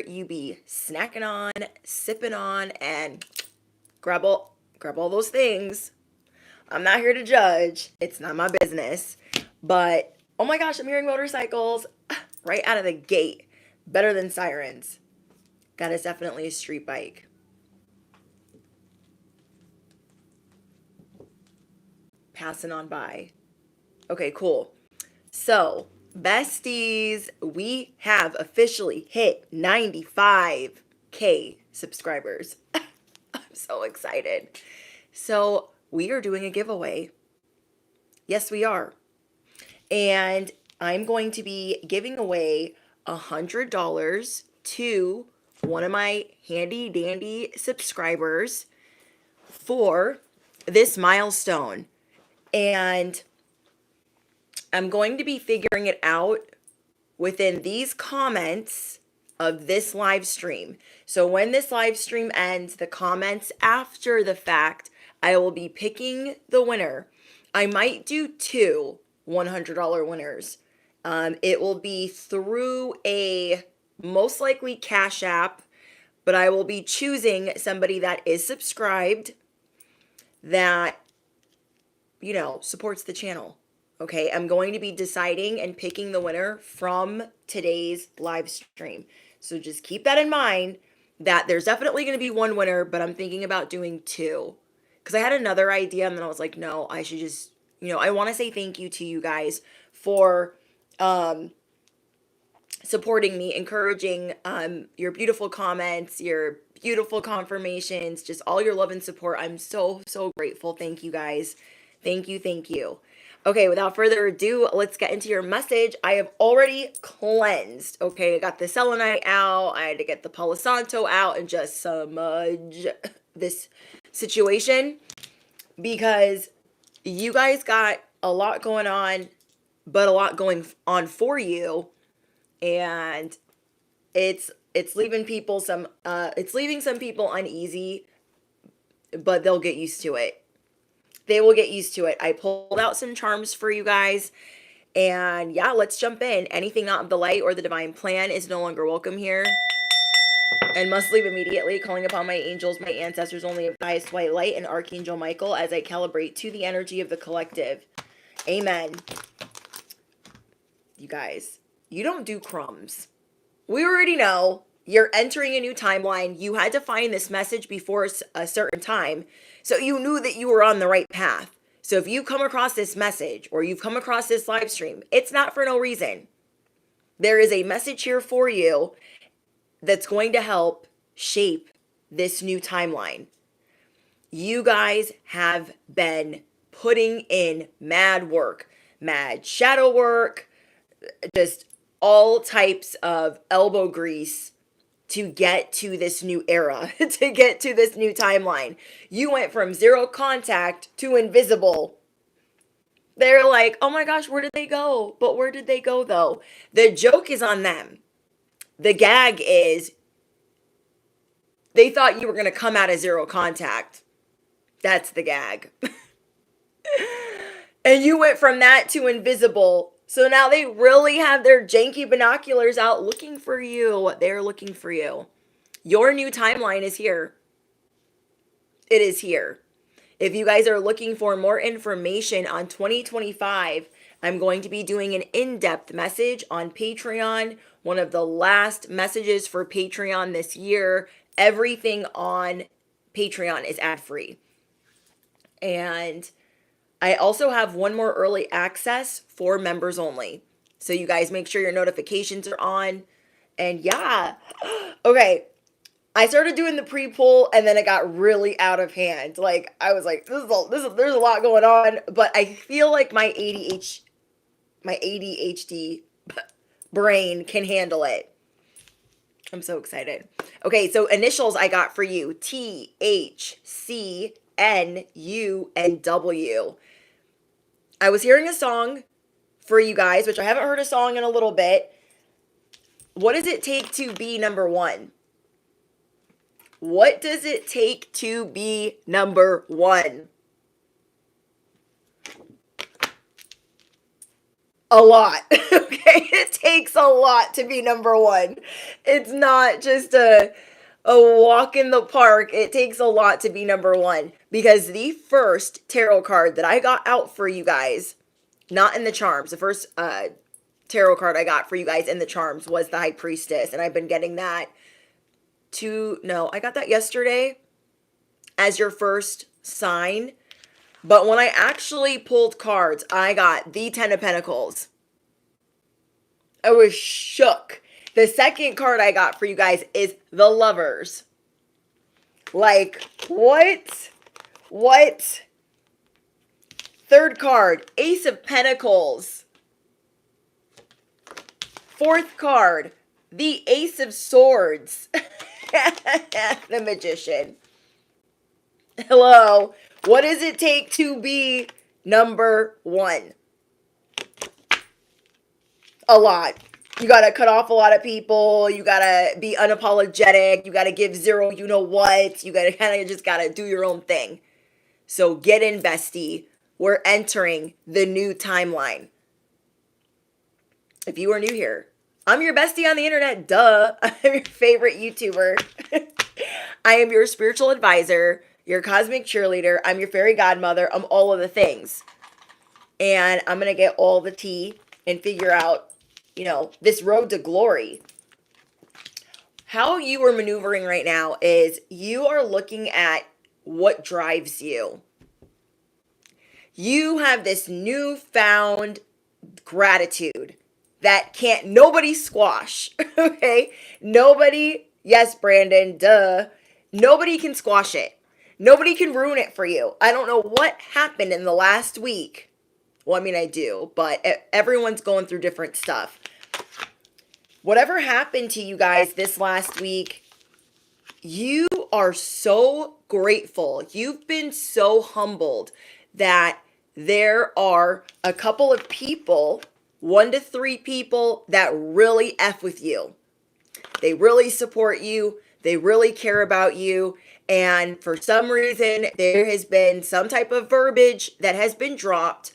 you be snacking on, sipping on, and grab all those things. I'm not here to judge. It's not my business. But oh my gosh, I'm hearing motorcycles right out of the gate. Better than sirens. That is definitely a street bike. Passing on by. Okay, cool. So, besties, we have officially hit 95K subscribers. I'm so excited. So, we are doing a giveaway. Yes, we are. And I'm going to be giving away $100 to one of my handy dandy subscribers for this milestone. And I'm going to be figuring it out within these comments of this live stream. So when this live stream ends, the comments after the fact, I will be picking the winner. I might do two $100 winners. It will be through a most likely Cash App, but I will be choosing somebody that is subscribed that, you know, supports the channel. Okay, I'm going to be deciding and picking the winner from today's live stream. So just keep that in mind, that there's definitely going to be one winner, but I'm thinking about doing two. Because I had another idea and then I was like, no, I should just, you know, I want to say thank you to you guys for supporting me, encouraging your beautiful comments, your beautiful confirmations, just all your love and support. I'm so, so grateful. Thank you guys. Thank you. Thank you. Okay, without further ado, let's get into your message. I have already cleansed. Okay, I got the selenite out. I had to get the Palo Santo out and just smudge this situation because you guys got a lot going on, but a lot going on for you, and it's leaving people some leaving some people uneasy, but they'll get used to it. They will get used to it. I pulled out some charms for you guys. And yeah, let's jump in. Anything not of the light or the divine plan is no longer welcome here. And must leave immediately, calling upon my angels, my ancestors, only of highest white light, and Archangel Michael as I calibrate to the energy of the collective. Amen. You guys, you don't do crumbs. We already know. You're entering a new timeline. You had to find this message before a certain time, so you knew that you were on the right path. So if you come across this message or you've come across this live stream, it's not for no reason. There is a message here for you that's going to help shape this new timeline. You guys have been putting in mad work, mad shadow work, just all types of elbow grease to get to this new era, to get to this new timeline. You went from zero contact to invisible. They're like, oh my gosh, where did they go? But where did they go though? The joke is on them. The gag is they thought you were going to come out of zero contact. That's the gag. And you went from that to invisible. So now they really have their janky binoculars out looking for you. They're looking for you. Your new timeline is here. It is here. If you guys are looking for more information on 2025, I'm going to be doing an in-depth message on Patreon. One of the last messages for Patreon this year. Everything on Patreon is ad-free. And I also have one more early access for members only. So you guys make sure your notifications are on. And yeah. Okay. I started doing the pre-poll and then it got really out of hand. Like I was like, there's a lot going on, but I feel like my ADHD brain can handle it. I'm so excited. Okay, so initials I got for you: T, H, C, N, U, and W. I was hearing a song for you guys, which I haven't heard a song in a little bit. What does it take to be number one? What does it take to be number one? a lot. Okay, it takes a lot to be number one. It's not just a walk in the park. It takes a lot to be number one, because the first tarot card that I got out for you guys, not in the charms, the first tarot card I got for you guys in the charms was the High Priestess, and I've been getting that I got that yesterday as your first sign. But when I actually pulled cards, I got the Ten of Pentacles. I was shook. The second card I got for you guys is the Lovers. Like, what? What? Third card, Ace of Pentacles. Fourth card, the Ace of Swords. The Magician. Hello. What does it take to be number one? A lot. You got to cut off a lot of people. You got to be unapologetic. You got to give zero you know what. You got to kind of just got to do your own thing. So get in, bestie. We're entering the new timeline. If you are new here, I'm your bestie on the internet. Duh. I'm your favorite YouTuber. I am your spiritual advisor, your cosmic cheerleader. I'm your fairy godmother. I'm all of the things. And I'm going to get all the tea and figure out, this road to glory. How you are maneuvering right now is you are looking at what drives you. You have this newfound gratitude that can't nobody squash. Okay? Nobody, yes, Brandon, duh. Nobody can squash it. Nobody can ruin it for you. I don't know what happened in the last week. Well, I mean, I do, but everyone's going through different stuff. Whatever happened to you guys this last week, you are so grateful. You've been so humbled that there are a couple of people, 1 to 3 people, that really F with you. They really support you. They really care about you. And for some reason, there has been some type of verbiage that has been dropped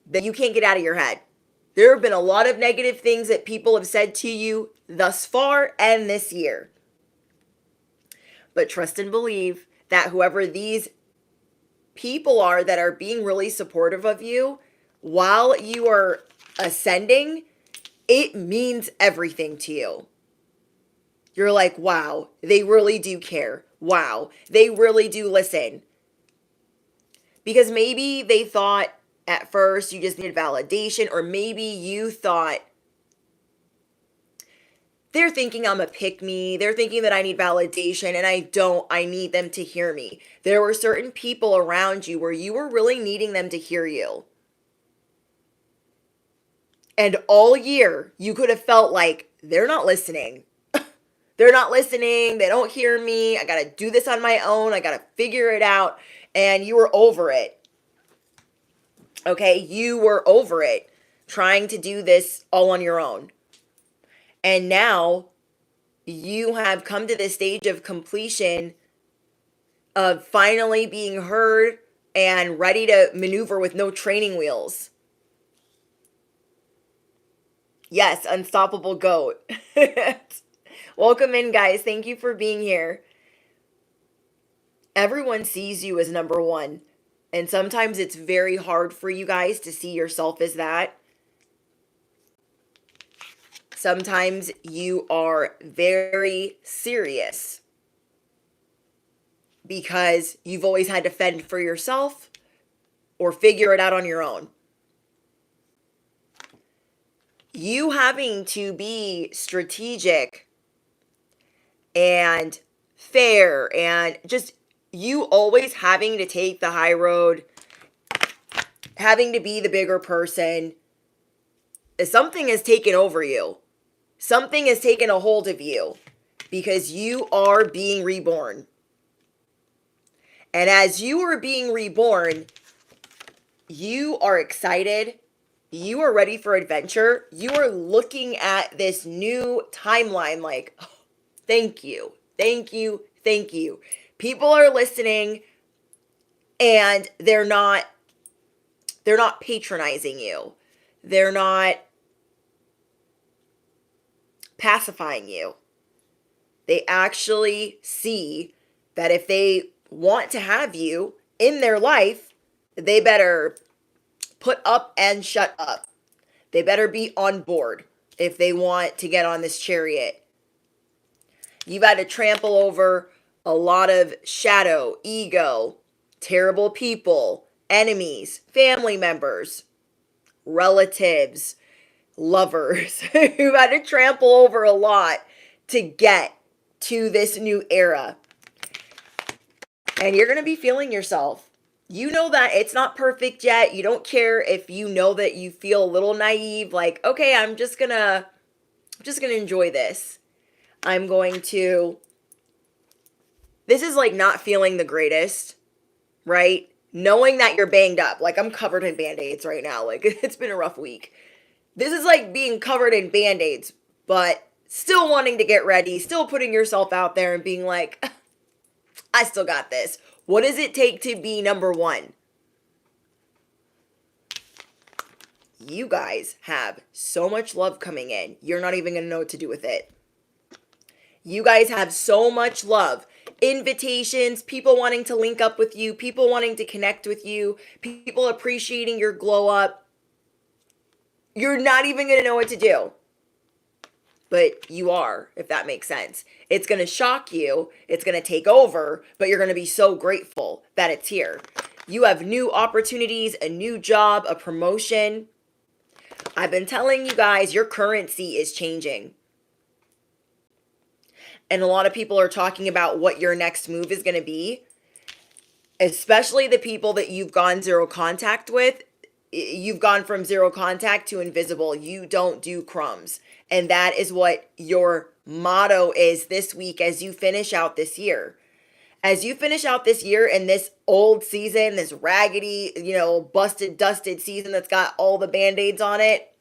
that you can't get out of your head. There have been a lot of negative things that people have said to you thus far and this year. But trust and believe that whoever these people are that are being really supportive of you while you are ascending, it means everything to you. You're like, wow, they really do care. Wow, they really do listen. Because maybe they thought at first you just needed validation, or maybe you thought, they're thinking I'm a pick-me. They're thinking that I need validation, and I don't. I need them to hear me. There were certain people around you where you were really needing them to hear you. And all year, you could have felt like, they're not listening. They're not listening. They don't hear me. I got to do this on my own. I got to figure it out. And you were over it. Okay, you were over it, trying to do this all on your own. And now you have come to this stage of completion, of finally being heard and ready to maneuver with no training wheels. Yes, unstoppable goat. Welcome in, guys. Thank you for being here. Everyone sees you as number one. And sometimes it's very hard for you guys to see yourself as that. Sometimes you are very serious because you've always had to fend for yourself or figure it out on your own. You having to be strategic and fair and just you always having to take the high road, having to be the bigger person, something has taken over you. Something has taken a hold of you because you are being reborn. And as you are being reborn, you are excited. You are ready for adventure. You are looking at this new timeline like, oh, thank you, thank you, thank you. People are listening and they're not patronizing you. they're not pacifying you. They actually see that if they want to have you in their life, they better put up and shut up. They better be on board if they want to get on this chariot. You've had to trample over a lot of shadow, ego, terrible people, enemies, family members, relatives, lovers. You've had to trample over a lot to get to this new era. And you're going to be feeling yourself. You know that it's not perfect yet. You don't care if you know that you feel a little naive, like, okay, I'm just going to enjoy this. This is like not feeling the greatest, right? Knowing that you're banged up. Like, I'm covered in Band-Aids right now. Like, it's been a rough week. This is like being covered in Band-Aids, but still wanting to get ready, still putting yourself out there and being like, I still got this. What does it take to be number one? You guys have so much love coming in. You're not even going to know what to do with it. You guys have so much love. Invitations, people wanting to link up with you, people wanting to connect with you, people appreciating your glow up. You're not even going to know what to do. But you are, if that makes sense. It's going to shock you. It's going to take over, but you're going to be so grateful that it's here. You have new opportunities, a new job, a promotion. I've been telling you guys, your currency is changing. And a lot of people are talking about what your next move is going to be, especially the people that you've gone zero contact with. You've gone from zero contact to invisible. You don't do crumbs. And that is what your motto is this week as you finish out this year. As you finish out this year in this old season, this raggedy, busted, dusted season that's got all the Band-Aids on it,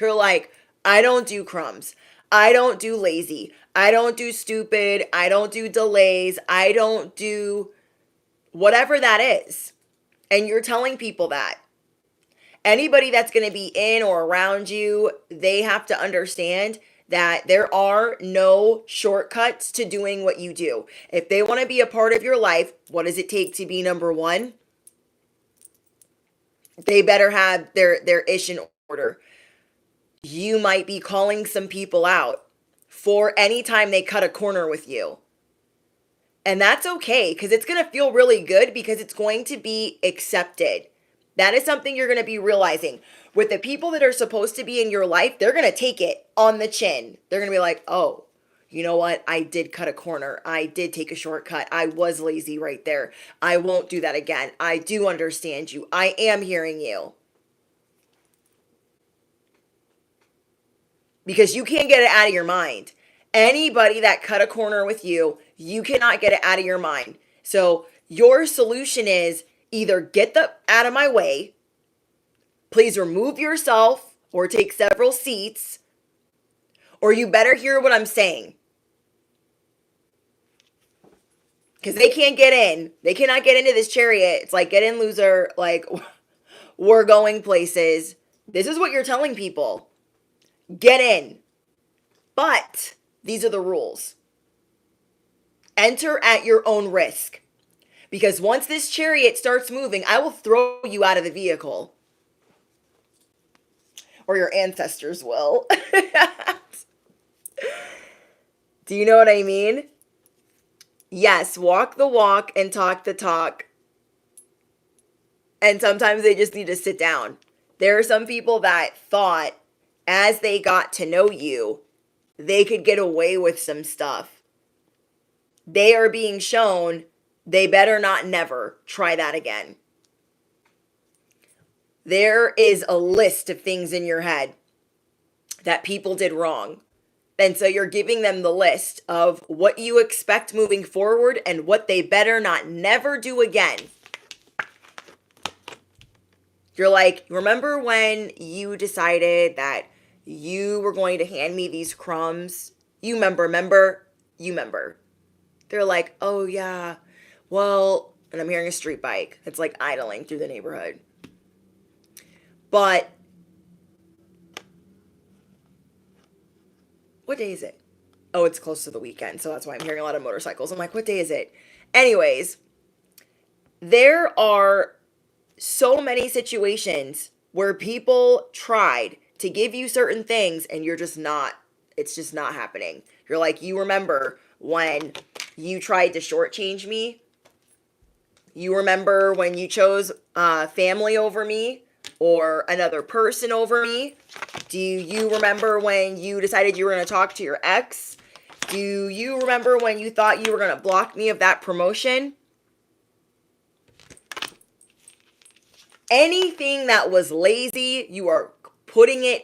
you're like, I don't do crumbs. I don't do lazy. I don't do stupid. I don't do delays. I don't do whatever that is. And you're telling people that. Anybody that's going to be in or around you, they have to understand that there are no shortcuts to doing what you do. If they want to be a part of your life, what does it take to be number one? They better have their ish in order. You might be calling some people out for any time they cut a corner with you. And that's okay, because it's going to feel really good because it's going to be accepted. That is something you're going to be realizing. With the people that are supposed to be in your life, they're going to take it on the chin. They're going to be like, oh, you know what? I did cut a corner. I did take a shortcut. I was lazy right there. I won't do that again. I do understand you. I am hearing you. Because you can't get it out of your mind. Anybody that cut a corner with you, you cannot get it out of your mind. So your solution is either get out of my way, please remove yourself or take several seats, or you better hear what I'm saying. Because they can't get in. They cannot get into this chariot. It's like, get in, loser. Like, we're going places. This is what you're telling people. Get in. But these are the rules. Enter at your own risk. Because once this chariot starts moving, I will throw you out of the vehicle. Or your ancestors will. Do you know what I mean? Yes, walk the walk and talk the talk. And sometimes they just need to sit down. There are some people that thought as they got to know you, they could get away with some stuff. They are being shown they better not never try that again. There is a list of things in your head that people did wrong. And so you're giving them the list of what you expect moving forward and what they better not never do again. You're like, remember when you decided that you were going to hand me these crumbs? You remember? They're like, oh yeah, well, and I'm hearing a street bike. It's like idling through the neighborhood. But What day is it? Oh, it's close to the weekend, so that's why I'm hearing a lot of motorcycles. I'm like, what day is it? Anyways, there are so many situations where people tried to give you certain things and you're just not, it's just not happening. You're like, you remember when you tried to shortchange me? You remember when you chose family over me or another person over me? Do you remember when you decided you were going to talk to your ex? Do you remember when you thought you were going to block me of that promotion? Anything that was lazy, you are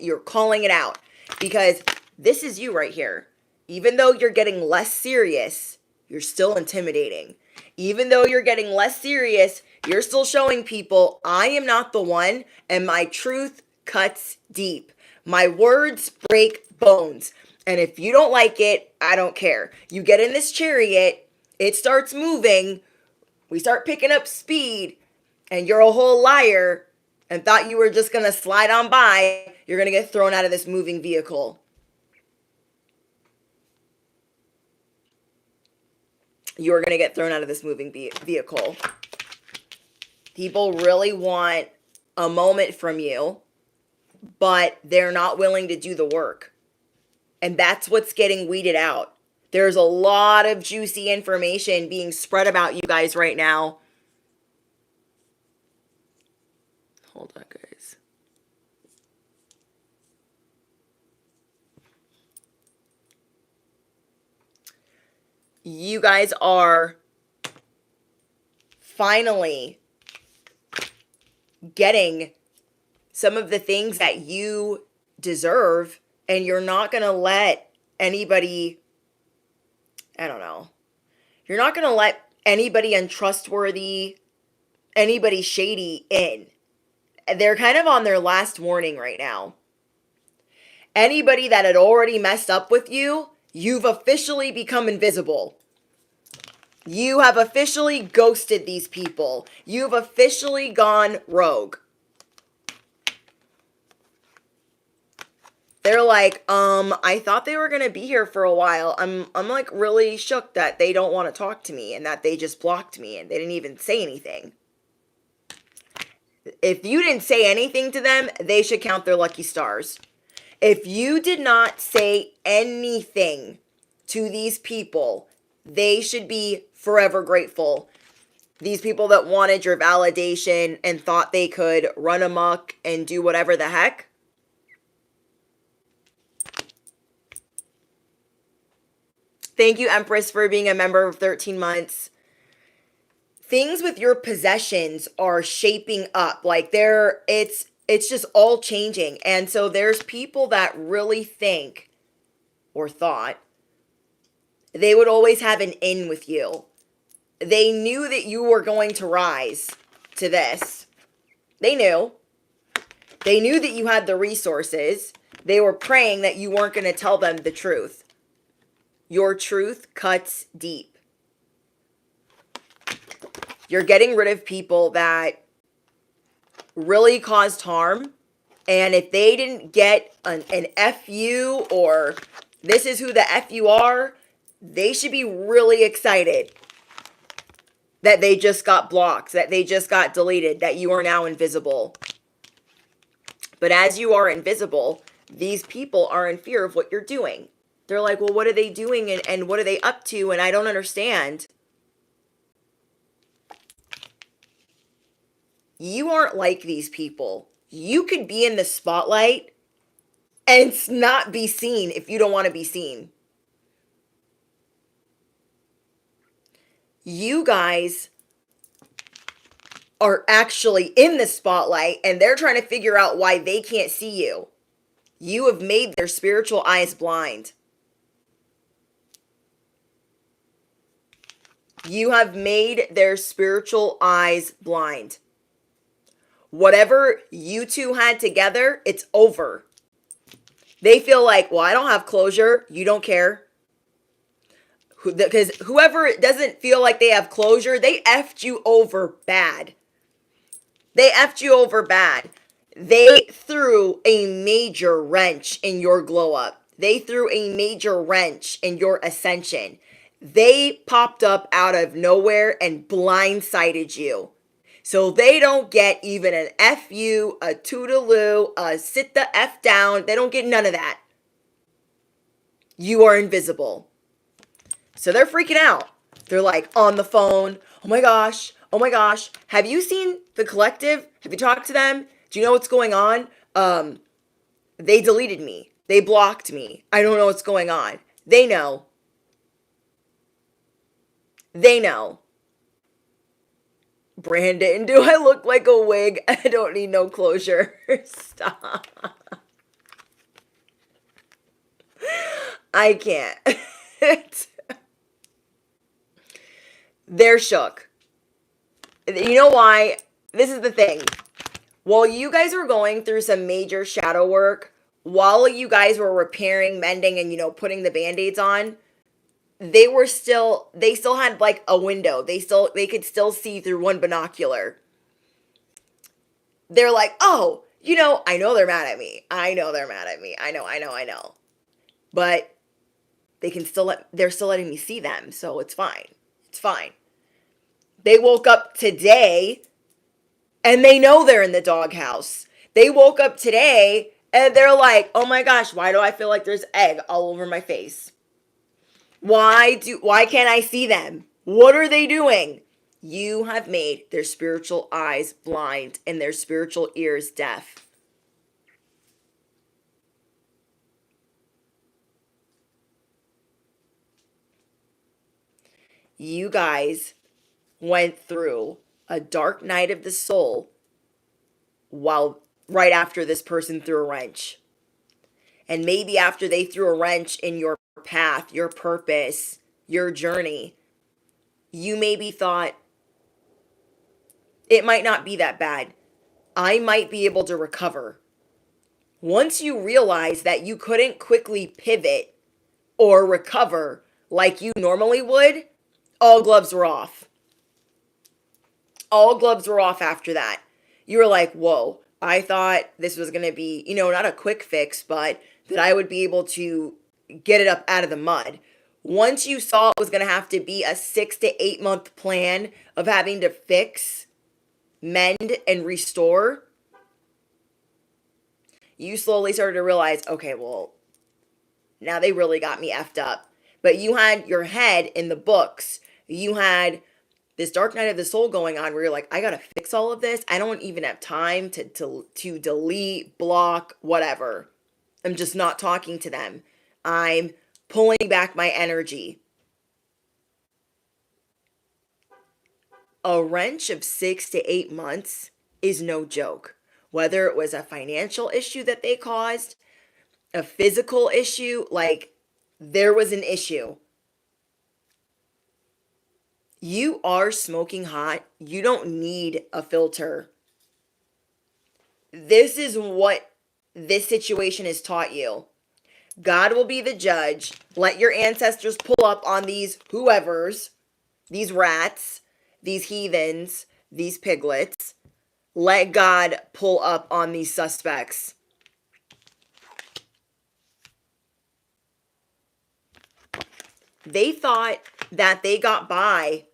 you're calling it out. Because this is you right here. Even though you're getting less serious, you're still intimidating. Even though you're getting less serious, you're still showing people I am not the one and my truth cuts deep. My words break bones. And if you don't like it, I don't care. You get in this chariot, it starts moving, we start picking up speed, and you're a whole liar and thought you were just going to slide on by, you're going to get thrown out of this moving vehicle. You're going to get thrown out of this moving vehicle. People really want a moment from you, but they're not willing to do the work. And that's what's getting weeded out. There's a lot of juicy information being spread about you guys right now. Hold on, guys. You guys are finally getting some of the things that you deserve, and you're not going to let anybody, I don't know, you're not going to let anybody untrustworthy, anybody shady in. They're kind of on their last warning right now. Anybody that had already messed up with you, you've officially become invisible. You have officially ghosted these people. You've officially gone rogue. They're like, I thought they were going to be here for a while. I'm like really shook that they don't want to talk to me and that they just blocked me and they didn't even say anything. If you didn't say anything to them, they should count their lucky stars. If you did not say anything to these people, they should be forever grateful. These people that wanted your validation and thought they could run amok and do whatever the heck. Thank you, Empress, for being a member of 13 months. Things with your possessions are shaping up. Like it's just all changing. And so there's people that really think or thought they would always have an in with you. They knew that you were going to rise to this. They knew. They knew that you had the resources. They were praying that you weren't going to tell them the truth. Your truth cuts deep. You're getting rid of people that really caused harm. And if they didn't get an FU or this is who the FU are, they should be really excited that they just got blocked, that they just got deleted, that you are now invisible. But as you are invisible, these people are in fear of what you're doing. They're like, well, what are they doing and what are they up to? And I don't understand. You aren't like these people. You could be in the spotlight and not be seen if you don't want to be seen. You guys are actually in the spotlight and they're trying to figure out why they can't see you. You have made their spiritual eyes blind. You have made their spiritual eyes blind. Whatever you two had together, it's over. They feel like, well, I don't have closure. You don't care. Because whoever doesn't feel like they have closure, they effed you over bad. They effed you over bad. They threw a major wrench in your glow up. They threw a major wrench in your ascension. They popped up out of nowhere and blindsided you. So they don't get even an F you, a toodaloo, a sit the F down. They don't get none of that. You are invisible. So they're freaking out. They're like on the phone. Oh my gosh. Oh my gosh. Have you seen the collective? Have you talked to them? Do you know what's going on? They deleted me. They blocked me. I don't know what's going on. They know. They know. Brandon, do I look like a wig? I don't need no closure. Stop. I can't. They're shook. You know why? This is the thing. While you guys were going through some major shadow work, while you guys were repairing, mending, and, putting the Band-Aids on, they still had like a window. They could still see through one binocular. They're like, oh, I know they're mad at me. I know they're mad at me. I know. But they're still letting me see them. So it's fine. It's fine. They woke up today and they know they're in the doghouse. They woke up today and they're like, oh my gosh, why do I feel like there's egg all over my face? Why can't I see them? What are they doing? You have made their spiritual eyes blind and their spiritual ears deaf. You guys went through a dark night of the soul right after this person threw a wrench. And maybe after they threw a wrench in your path, your purpose, your journey, you maybe thought, it might not be that bad. I might be able to recover. Once you realize that you couldn't quickly pivot or recover like you normally would, all gloves were off. All gloves were off after that. You were like, whoa, I thought this was going to be, not a quick fix, but that I would be able to get it up out of the mud. Once you saw it was going to have to be a 6 to 8 month plan of having to fix, mend, and restore, you slowly started to realize, okay, well, now they really got me effed up. But you had your head in the books. You had this dark night of the soul going on where you're like, I got to fix all of this. I don't even have time to delete, block, whatever. I'm just not talking to them. I'm pulling back my energy. A wrench of 6 to 8 months is no joke. Whether it was a financial issue that they caused, a physical issue, like there was an issue. You are smoking hot. You don't need a filter. This is what this situation has taught you. God will be the judge. Let your ancestors pull up on these whoever's, these rats, these heathens, these piglets. Let God pull up on these suspects. They thought that they got by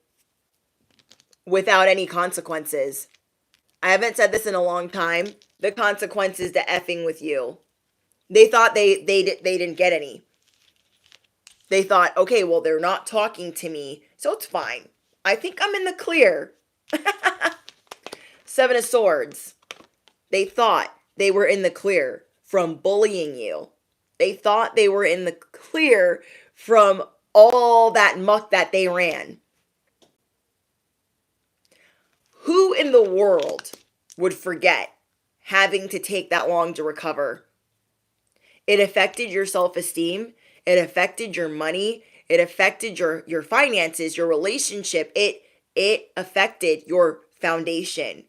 without any consequences. I haven't said this in a long time. The consequences to effing with you. They thought they didn't get any. They thought, okay, well, they're not talking to me, so it's fine. I think I'm in the clear. 7 of Swords. They thought they were in the clear from bullying you. They thought they were in the clear from all that muck that they ran. Who in the world would forget having to take that long to recover? It affected your self-esteem. It affected your money. It affected your finances, your relationship. It affected your foundation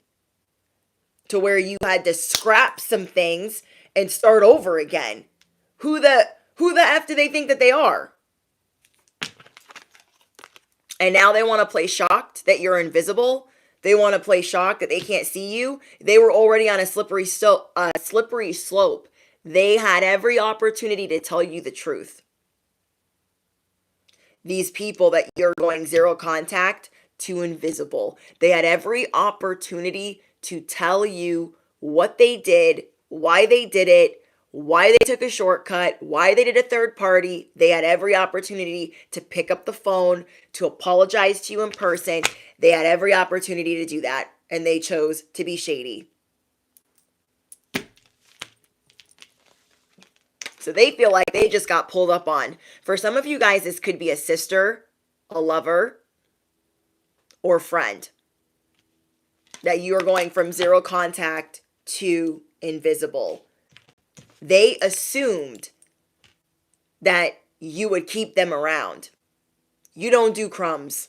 to where you had to scrap some things and start over again. Who the F do they think that they are? And now they want to play shocked that you're invisible. They want to play shocked that they can't see you. They were already on a slippery slope. They had every opportunity to tell you the truth. These people that you're going zero contact to invisible, they had every opportunity to tell you what they did, why they did it, why they took a shortcut, why they did a third party. They had every opportunity to pick up the phone, to apologize to you in person. They had every opportunity to do that, and they chose to be shady. So they feel like they just got pulled up on. For some of you guys, this could be a sister, a lover, or friend that you are going from zero contact to invisible. They assumed that you would keep them around. You don't do crumbs.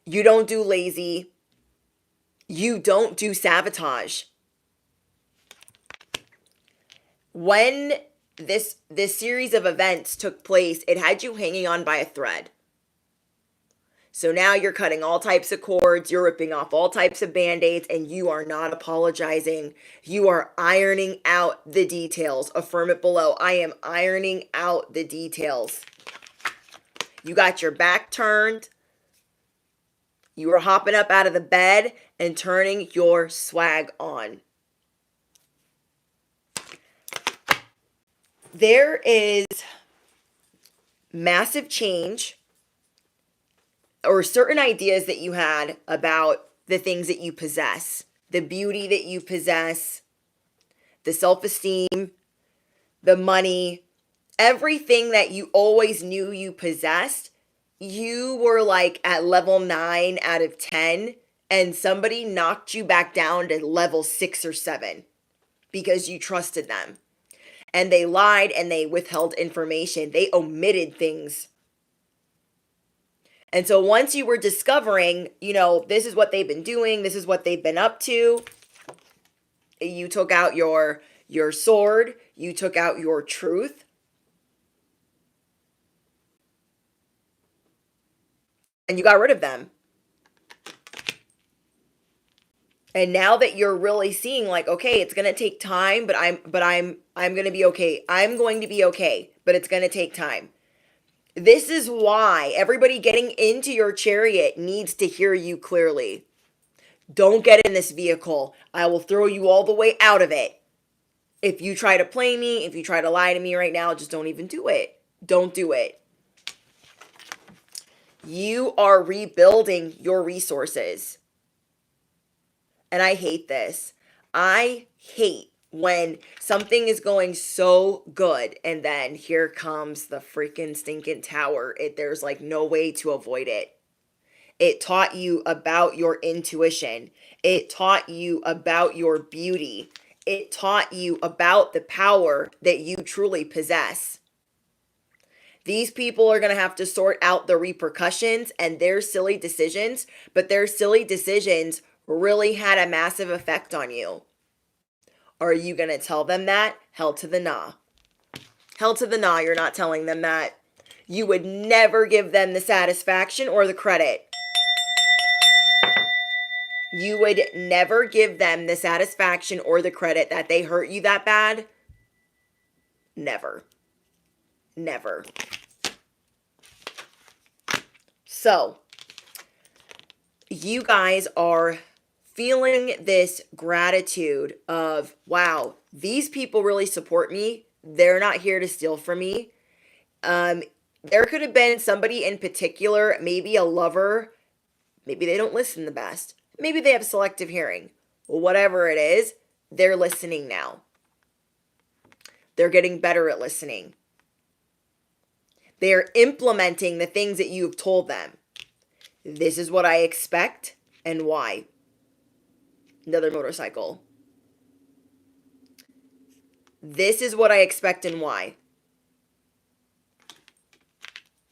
You don't do lazy. You don't do sabotage. When this series of events took place, it had you hanging on by a thread. So now you're cutting all types of cords, you're ripping off all types of band-aids, and you are not apologizing. You are ironing out the details. Affirm it below. I am ironing out the details. You got your back turned. You were hopping up out of the bed and turning your swag on. There is massive change or certain ideas that you had about the things that you possess, the beauty that you possess, the self-esteem, the money, everything that you always knew you possessed. You were like at level 9 out of 10, and somebody knocked you back down to level 6 or 7 because you trusted them. And they lied and they withheld information. They omitted things. And so once you were discovering, this is what they've been doing, this is what they've been up to, you took out your sword, you took out your truth. And you got rid of them. And now that you're really seeing like, okay, it's going to take time, but I'm going to be okay. I'm going to be okay, but it's going to take time. This is why everybody getting into your chariot needs to hear you clearly. Don't get in this vehicle. I will throw you all the way out of it. If you try to play me, if you try to lie to me right now, just don't even do it. Don't do it. You are rebuilding your resources. And I hate this. I hate when something is going so good and then here comes the freaking stinking tower. There's like no way to avoid it. It taught you about your intuition. It taught you about your beauty. It taught you about the power that you truly possess. These people are going to have to sort out the repercussions and their silly decisions, but their silly decisions really had a massive effect on you. Are you going to tell them that? Hell to the nah. Hell to the nah, you're not telling them that. You would never give them the satisfaction or the credit. You would never give them the satisfaction or the credit that they hurt you that bad. Never. Never. So, you guys are feeling this gratitude of, wow, these people really support me. They're not here to steal from me. There could have been somebody in particular, maybe a lover. Maybe they don't listen the best. Maybe they have selective hearing. Whatever it is, they're listening now. They're getting better at listening. They're implementing the things that you've told them. This is what I expect and why. Another motorcycle. This is what I expect and why.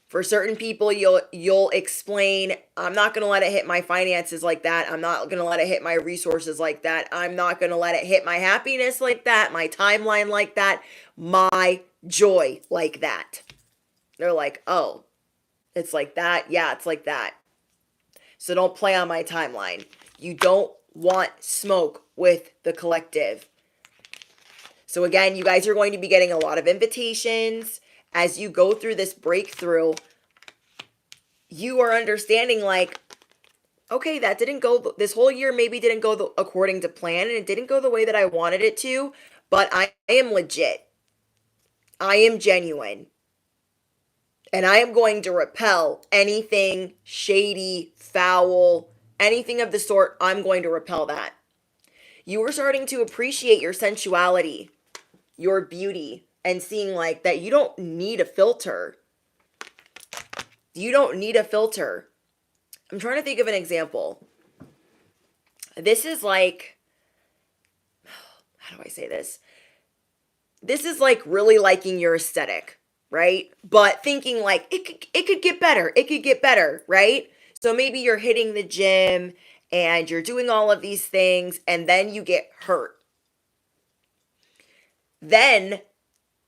For certain people, you'll explain, I'm not going to let it hit my finances like that. I'm not going to let it hit my resources like that. I'm not going to let it hit my happiness like that, my timeline like that, my joy like that. They're like, oh, it's like that? Yeah, it's like that. So don't play on my timeline. You don't want smoke with the collective. So again, you guys are going to be getting a lot of invitations as you go through this breakthrough. You are understanding like, okay, that didn't go, this whole year maybe didn't go according to plan, and it didn't go the way that I wanted it to, but I am legit. I am genuine. And I am going to repel anything shady, foul, anything of the sort. I'm going to repel that. You are starting to appreciate your sensuality, your beauty, and seeing like that you don't need a filter. You don't need a filter. I'm trying to think of an example. This is like, how do I say this? This is like really liking your aesthetic, right? But thinking like it could get better. It could get better, right? So maybe you're hitting the gym and you're doing all of these things and then you get hurt. Then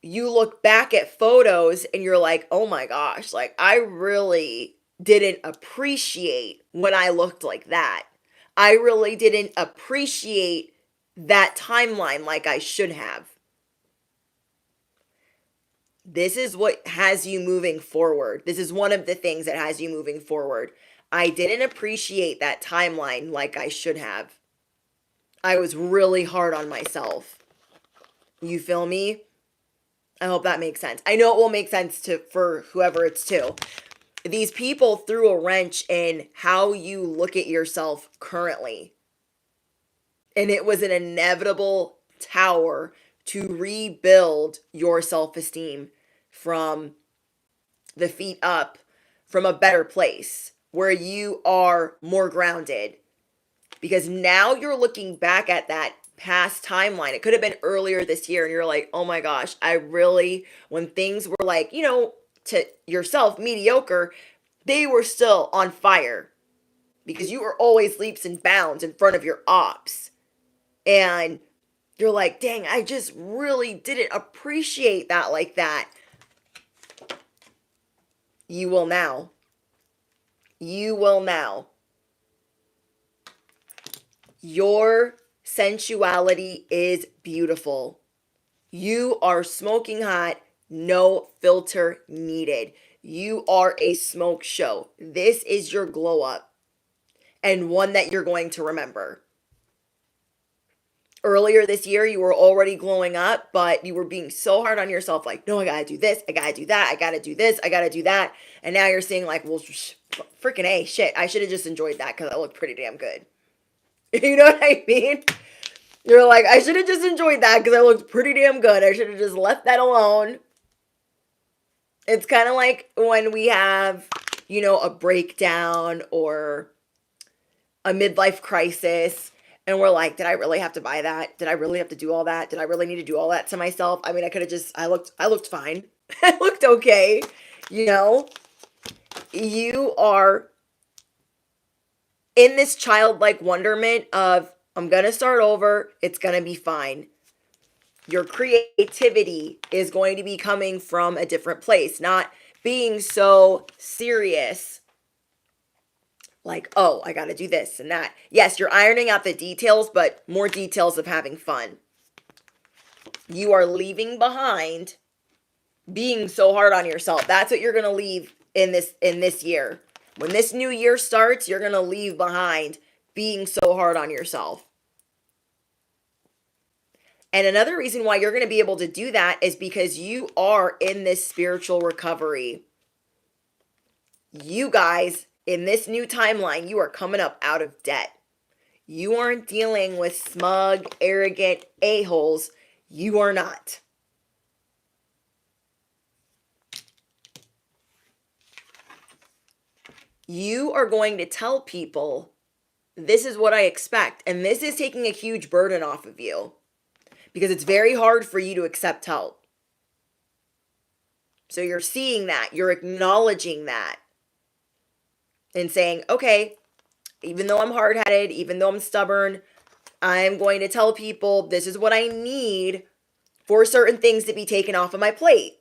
you look back at photos and you're like, oh my gosh, like I really didn't appreciate when I looked like that. I really didn't appreciate that timeline like I should have. This is what has you moving forward. This is one of the things that has you moving forward. I didn't appreciate that timeline like I should have. I was really hard on myself. You feel me? I hope that makes sense. I know it will make sense for whoever it's to. These people threw a wrench in how you look at yourself currently. And it was an inevitable tower to rebuild your self-esteem from the feet up, from a better place where you are more grounded. Because now you're looking back at that past timeline. It could have been earlier this year and you're like, oh my gosh, I really, when things were like, you know, to yourself, mediocre, they were still on fire because you were always leaps and bounds in front of your ops. And you're like, dang, I just really didn't appreciate that like that. You will now. You will now. Your sensuality is beautiful. You are smoking hot, no filter needed. You are a smoke show. This is your glow up, and one that you're going to remember. Earlier this year, you were already glowing up, but you were being so hard on yourself, like, no, I gotta do this, I gotta do that, I gotta do this, I gotta do that. And now you're saying like, well, freaking A, shit, I should have just enjoyed that because I looked pretty damn good. You know what I mean? You're like, I should have just enjoyed that because I looked pretty damn good. I should have just left that alone. It's kind of like when we have, you know, a breakdown or a midlife crisis. And we're like, did I really have to buy that? Did I really have to do all that? Did I really need to do all that to myself? I mean, I could have just, I looked fine. I looked okay. You know, you are in this childlike wonderment of, I'm going to start over. It's going to be fine. Your creativity is going to be coming from a different place, not being so serious. Like, oh, I got to do this and that. Yes, you're ironing out the details, but more details of having fun. You are leaving behind being so hard on yourself. That's what you're going to leave in this year. When this new year starts, you're going to leave behind being so hard on yourself. And another reason why you're going to be able to do that is because you are in this spiritual recovery. You guys, in this new timeline, you are coming up out of debt. You aren't dealing with smug, arrogant a-holes. You are not. You are going to tell people, this is what I expect. And this is taking a huge burden off of you. Because it's very hard for you to accept help. So you're seeing that. You're acknowledging that. And saying, okay, even though I'm hard-headed, even though I'm stubborn, I'm going to tell people this is what I need for certain things to be taken off of my plate.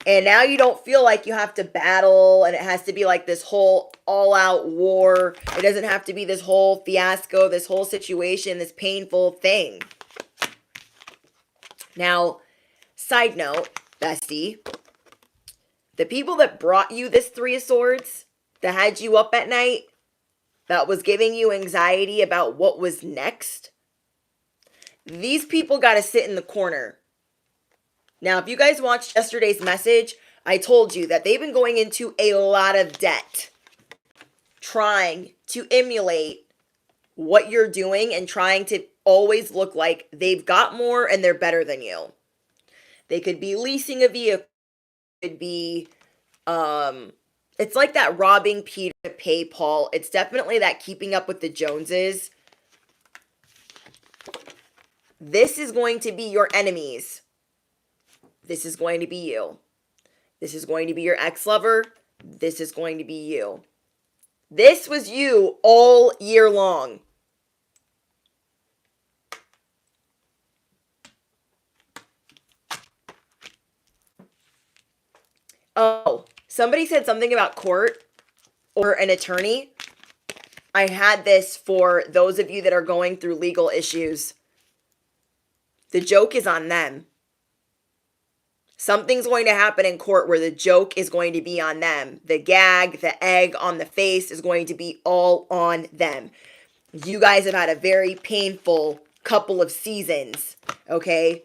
And now you don't feel like you have to battle and it has to be like this whole all-out war. It doesn't have to be this whole fiasco, this whole situation, this painful thing. Now, side note, bestie, the people that brought you this Three of Swords, that had you up at night, that was giving you anxiety about what was next, these people got to sit in the corner. Now, if you guys watched yesterday's message, I told you that they've been going into a lot of debt, trying to emulate what you're doing and trying to always look like they've got more and they're better than you. They could be leasing a vehicle, could be, it's like that robbing Peter to pay Paul. It's definitely that keeping up with the Joneses. This is going to be your enemies. This is going to be you. This is going to be your ex-lover. This is going to be you. This was you all year long. Oh, somebody said something about court or an attorney. I had this for those of you that are going through legal issues. The joke is on them. Something's going to happen in court where the joke is going to be on them. The gag, the egg on the face is going to be all on them. You guys have had a very painful couple of seasons, okay?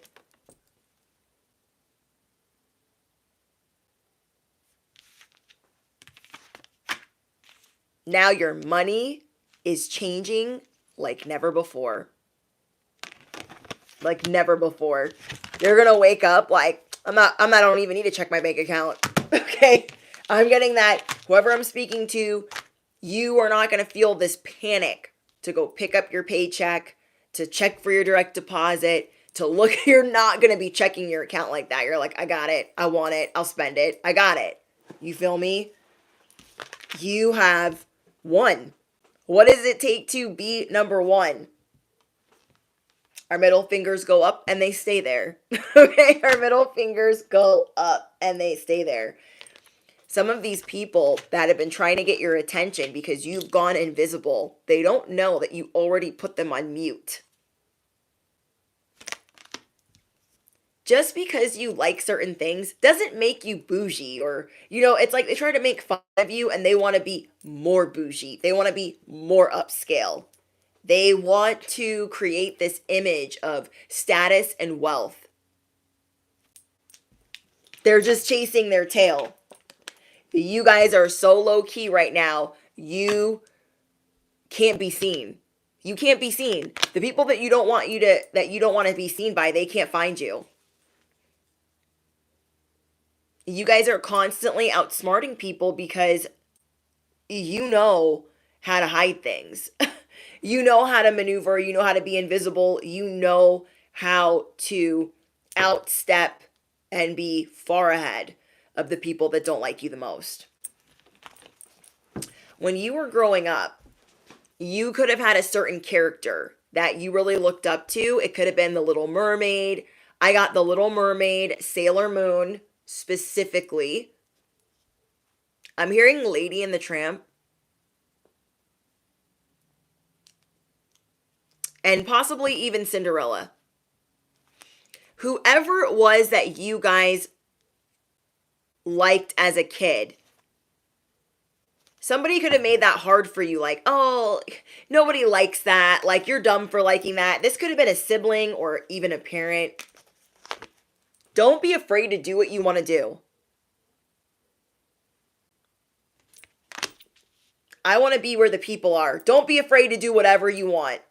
Now your money is changing like never before. Like never before. You're going to wake up like, I don't even need to check my bank account. Okay. I'm getting that whoever I'm speaking to, you are not going to feel this panic to go pick up your paycheck, to check for your direct deposit, to look. You're not going to be checking your account like that. You're like, I got it. I want it. I'll spend it. I got it. You feel me? You have won. What does it take to be number one? Our middle fingers go up and they stay there. Okay, our middle fingers go up and they stay there. Some of these people that have been trying to get your attention because you've gone invisible, they don't know that you already put them on mute. Just because you like certain things doesn't make you bougie, or, it's like they try to make fun of you and they want to be more bougie. They want to be more upscale. They want to create this image of status and wealth. They're just chasing their tail. You guys are so low key right now. You can't be seen. You can't be seen. The people that you don't want to be seen by, they can't find you. You guys are constantly outsmarting people because you know how to hide things. You know how to maneuver. You know how to be invisible. You know how to outstep and be far ahead of the people that don't like you the most. When you were growing up, you could have had a certain character that you really looked up to. It could have been the Little Mermaid. I got the Little Mermaid, Sailor Moon specifically. I'm hearing Lady and the Tramp. And possibly even Cinderella. Whoever it was that you guys liked as a kid, somebody could have made that hard for you. Like, oh, nobody likes that. Like, you're dumb for liking that. This could have been a sibling or even a parent. Don't be afraid to do what you want to do. I want to be where the people are. Don't be afraid to do whatever you want.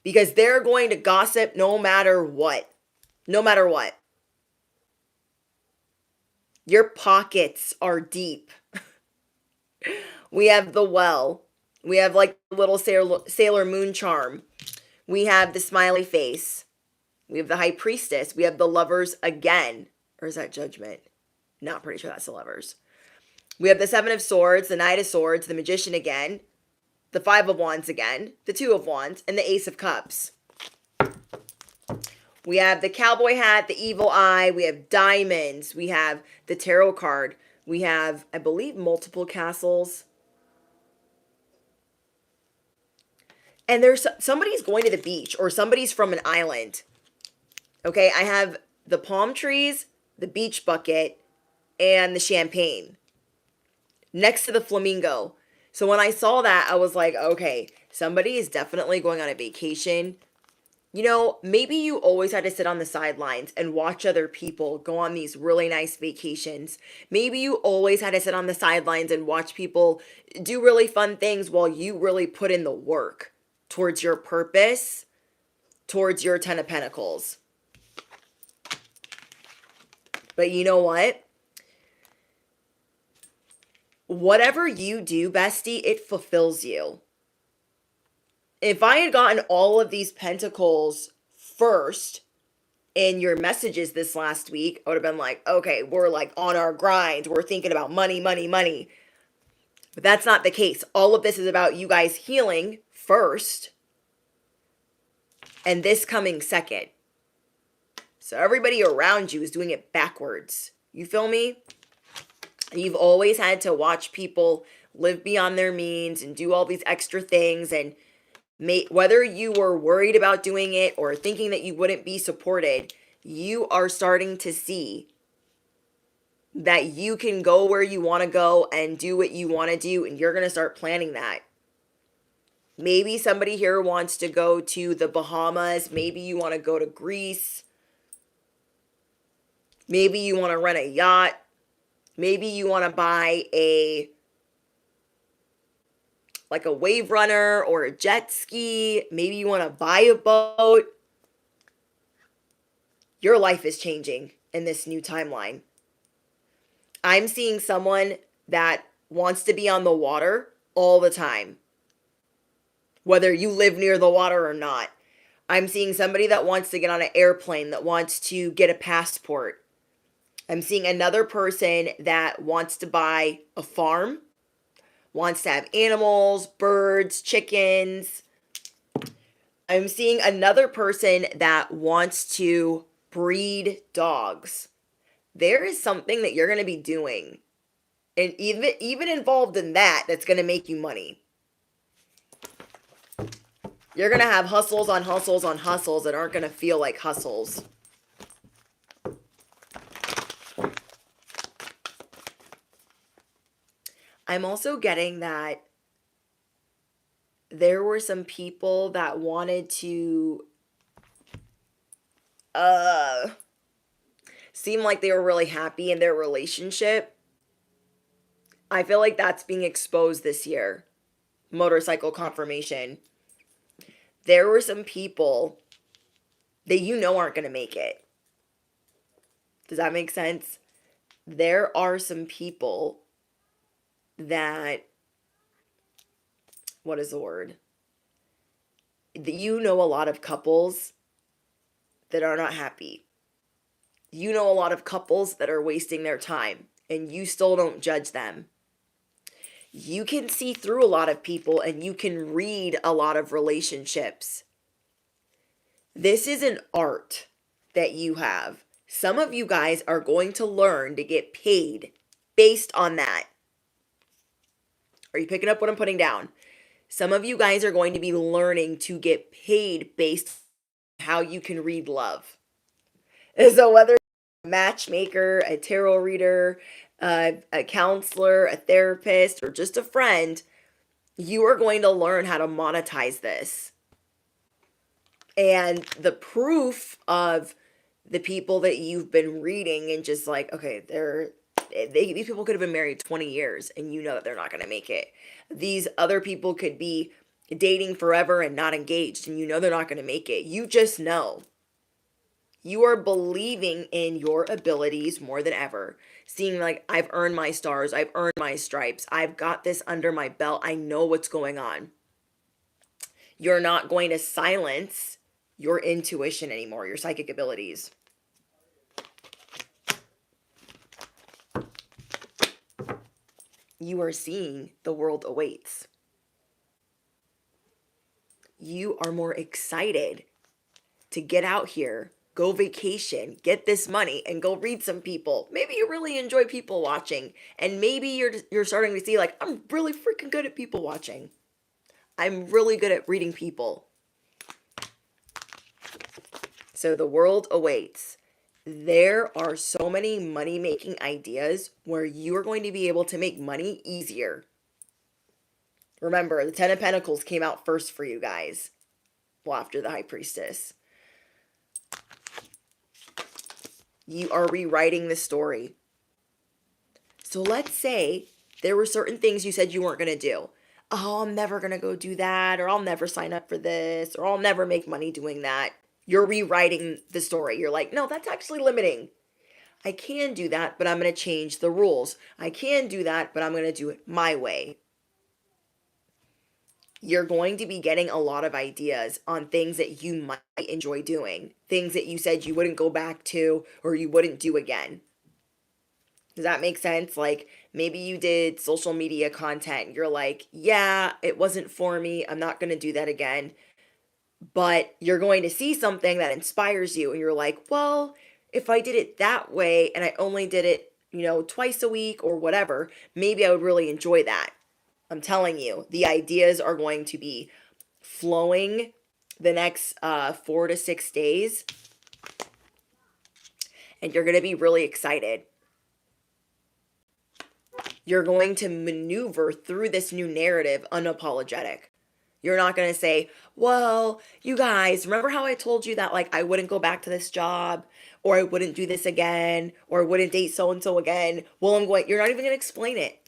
Because they're going to gossip no matter what. No matter what. Your pockets are deep. We have the well. We have like the little Sailor Moon charm. We have the smiley face. We have the High Priestess. We have the Lovers again. Or is that Judgment? Not pretty sure that's the Lovers. We have the Seven of Swords, the Knight of Swords, the Magician again, the Five of Wands again, the Two of Wands, and the Ace of Cups. We have the cowboy hat, the evil eye. We have diamonds. We have the tarot card. We have, I believe, multiple castles. And there's somebody's going to the beach or somebody's from an island. Okay, I have the palm trees, the beach bucket, and the champagne next to the flamingo. So when I saw that, I was like, okay, somebody is definitely going on a vacation. You know, maybe you always had to sit on the sidelines and watch other people go on these really nice vacations. Maybe you always had to sit on the sidelines and watch people do really fun things while you really put in the work towards your purpose, towards your 10 of Pentacles. But you know what? Whatever you do, bestie, it fulfills you. If I had gotten all of these pentacles first in your messages this last week, I would have been like, okay, we're like on our grind. We're thinking about money, money, money. But that's not the case. All of this is about you guys healing first and this coming second. So everybody around you is doing it backwards. You feel me? You've always had to watch people live beyond their means and do all these extra things, and whether you were worried about doing it or thinking that you wouldn't be supported, you are starting to see that you can go where you want to go and do what you want to do, and you're going to start planning that. Maybe somebody here wants to go to the Bahamas. Maybe you want to go to Greece. Maybe you want to rent a yacht. Maybe you want to buy a wave runner or a jet ski. Maybe you want to buy a boat. Your life is changing in this new timeline. I'm seeing someone that wants to be on the water all the time, whether you live near the water or not. I'm seeing somebody that wants to get on an airplane, that wants to get a passport. I'm seeing another person that wants to buy a farm, wants to have animals, birds, chickens. I'm seeing another person that wants to breed dogs. There is something that you're going to be doing, and even involved in that, that's going to make you money. You're going to have hustles on hustles on hustles that aren't going to feel like hustles. I'm also getting that there were some people that wanted to seem like they were really happy in their relationship. I feel like that's being exposed this year. Motorcycle confirmation. There were some people that you know aren't going to make it. Does that make sense? There are some people that, what is the word? You know a lot of couples that are not happy. You know a lot of couples that are wasting their time, and you still don't judge them. You can see through a lot of people, and you can read a lot of relationships. This is an art that you have. Some of you guys are going to learn to get paid based on that. Are you picking up what I'm putting down? Some of you guys are going to be learning to get paid based on how you can read love. So whether a matchmaker, a tarot reader, a counselor, a therapist, or just a friend, you are going to learn how to monetize this. And the proof of the people that you've been reading and just like, okay, these people could have been married 20 years and you know that they're not going to make it. These other people could be dating forever and not engaged and you know they're not going to make it. You just know. You are believing in your abilities more than ever. Seeing like, I've earned my stars. I've earned my stripes. I've got this under my belt. I know what's going on. You're not going to silence your intuition anymore, your psychic abilities. You are seeing the world awaits. You are more excited to get out here, go vacation, get this money, and go read some people. Maybe you really enjoy people watching, and maybe you're starting to see like, I'm really freaking good at people watching. I'm really good at reading people. So the world awaits. There are so many money-making ideas where you are going to be able to make money easier. Remember, the Ten of Pentacles came out first for you guys. Well, after the High Priestess. You are rewriting the story. So let's say there were certain things you said you weren't going to do. Oh, I'm never going to go do that, or I'll never sign up for this, or I'll never make money doing that. You're rewriting the story. You're like, no, that's actually limiting. I can do that, but I'm going to change the rules. I can do that, but I'm going to do it my way. You're going to be getting a lot of ideas on things that you might enjoy doing. Things that you said you wouldn't go back to or you wouldn't do again. Does that make sense? Like maybe you did social media content. You're like, yeah, it wasn't for me. I'm not going to do that again. But you're going to see something that inspires you. And you're like, well, if I did it that way and I only did it, twice a week or whatever, maybe I would really enjoy that. I'm telling you, the ideas are going to be flowing the next 4 to 6 days. And you're going to be really excited. You're going to maneuver through this new narrative unapologetic. You're not going to say, well, you guys, remember how I told you that I wouldn't go back to this job or I wouldn't do this again or I wouldn't date so-and-so again. Well, you're not even going to explain it.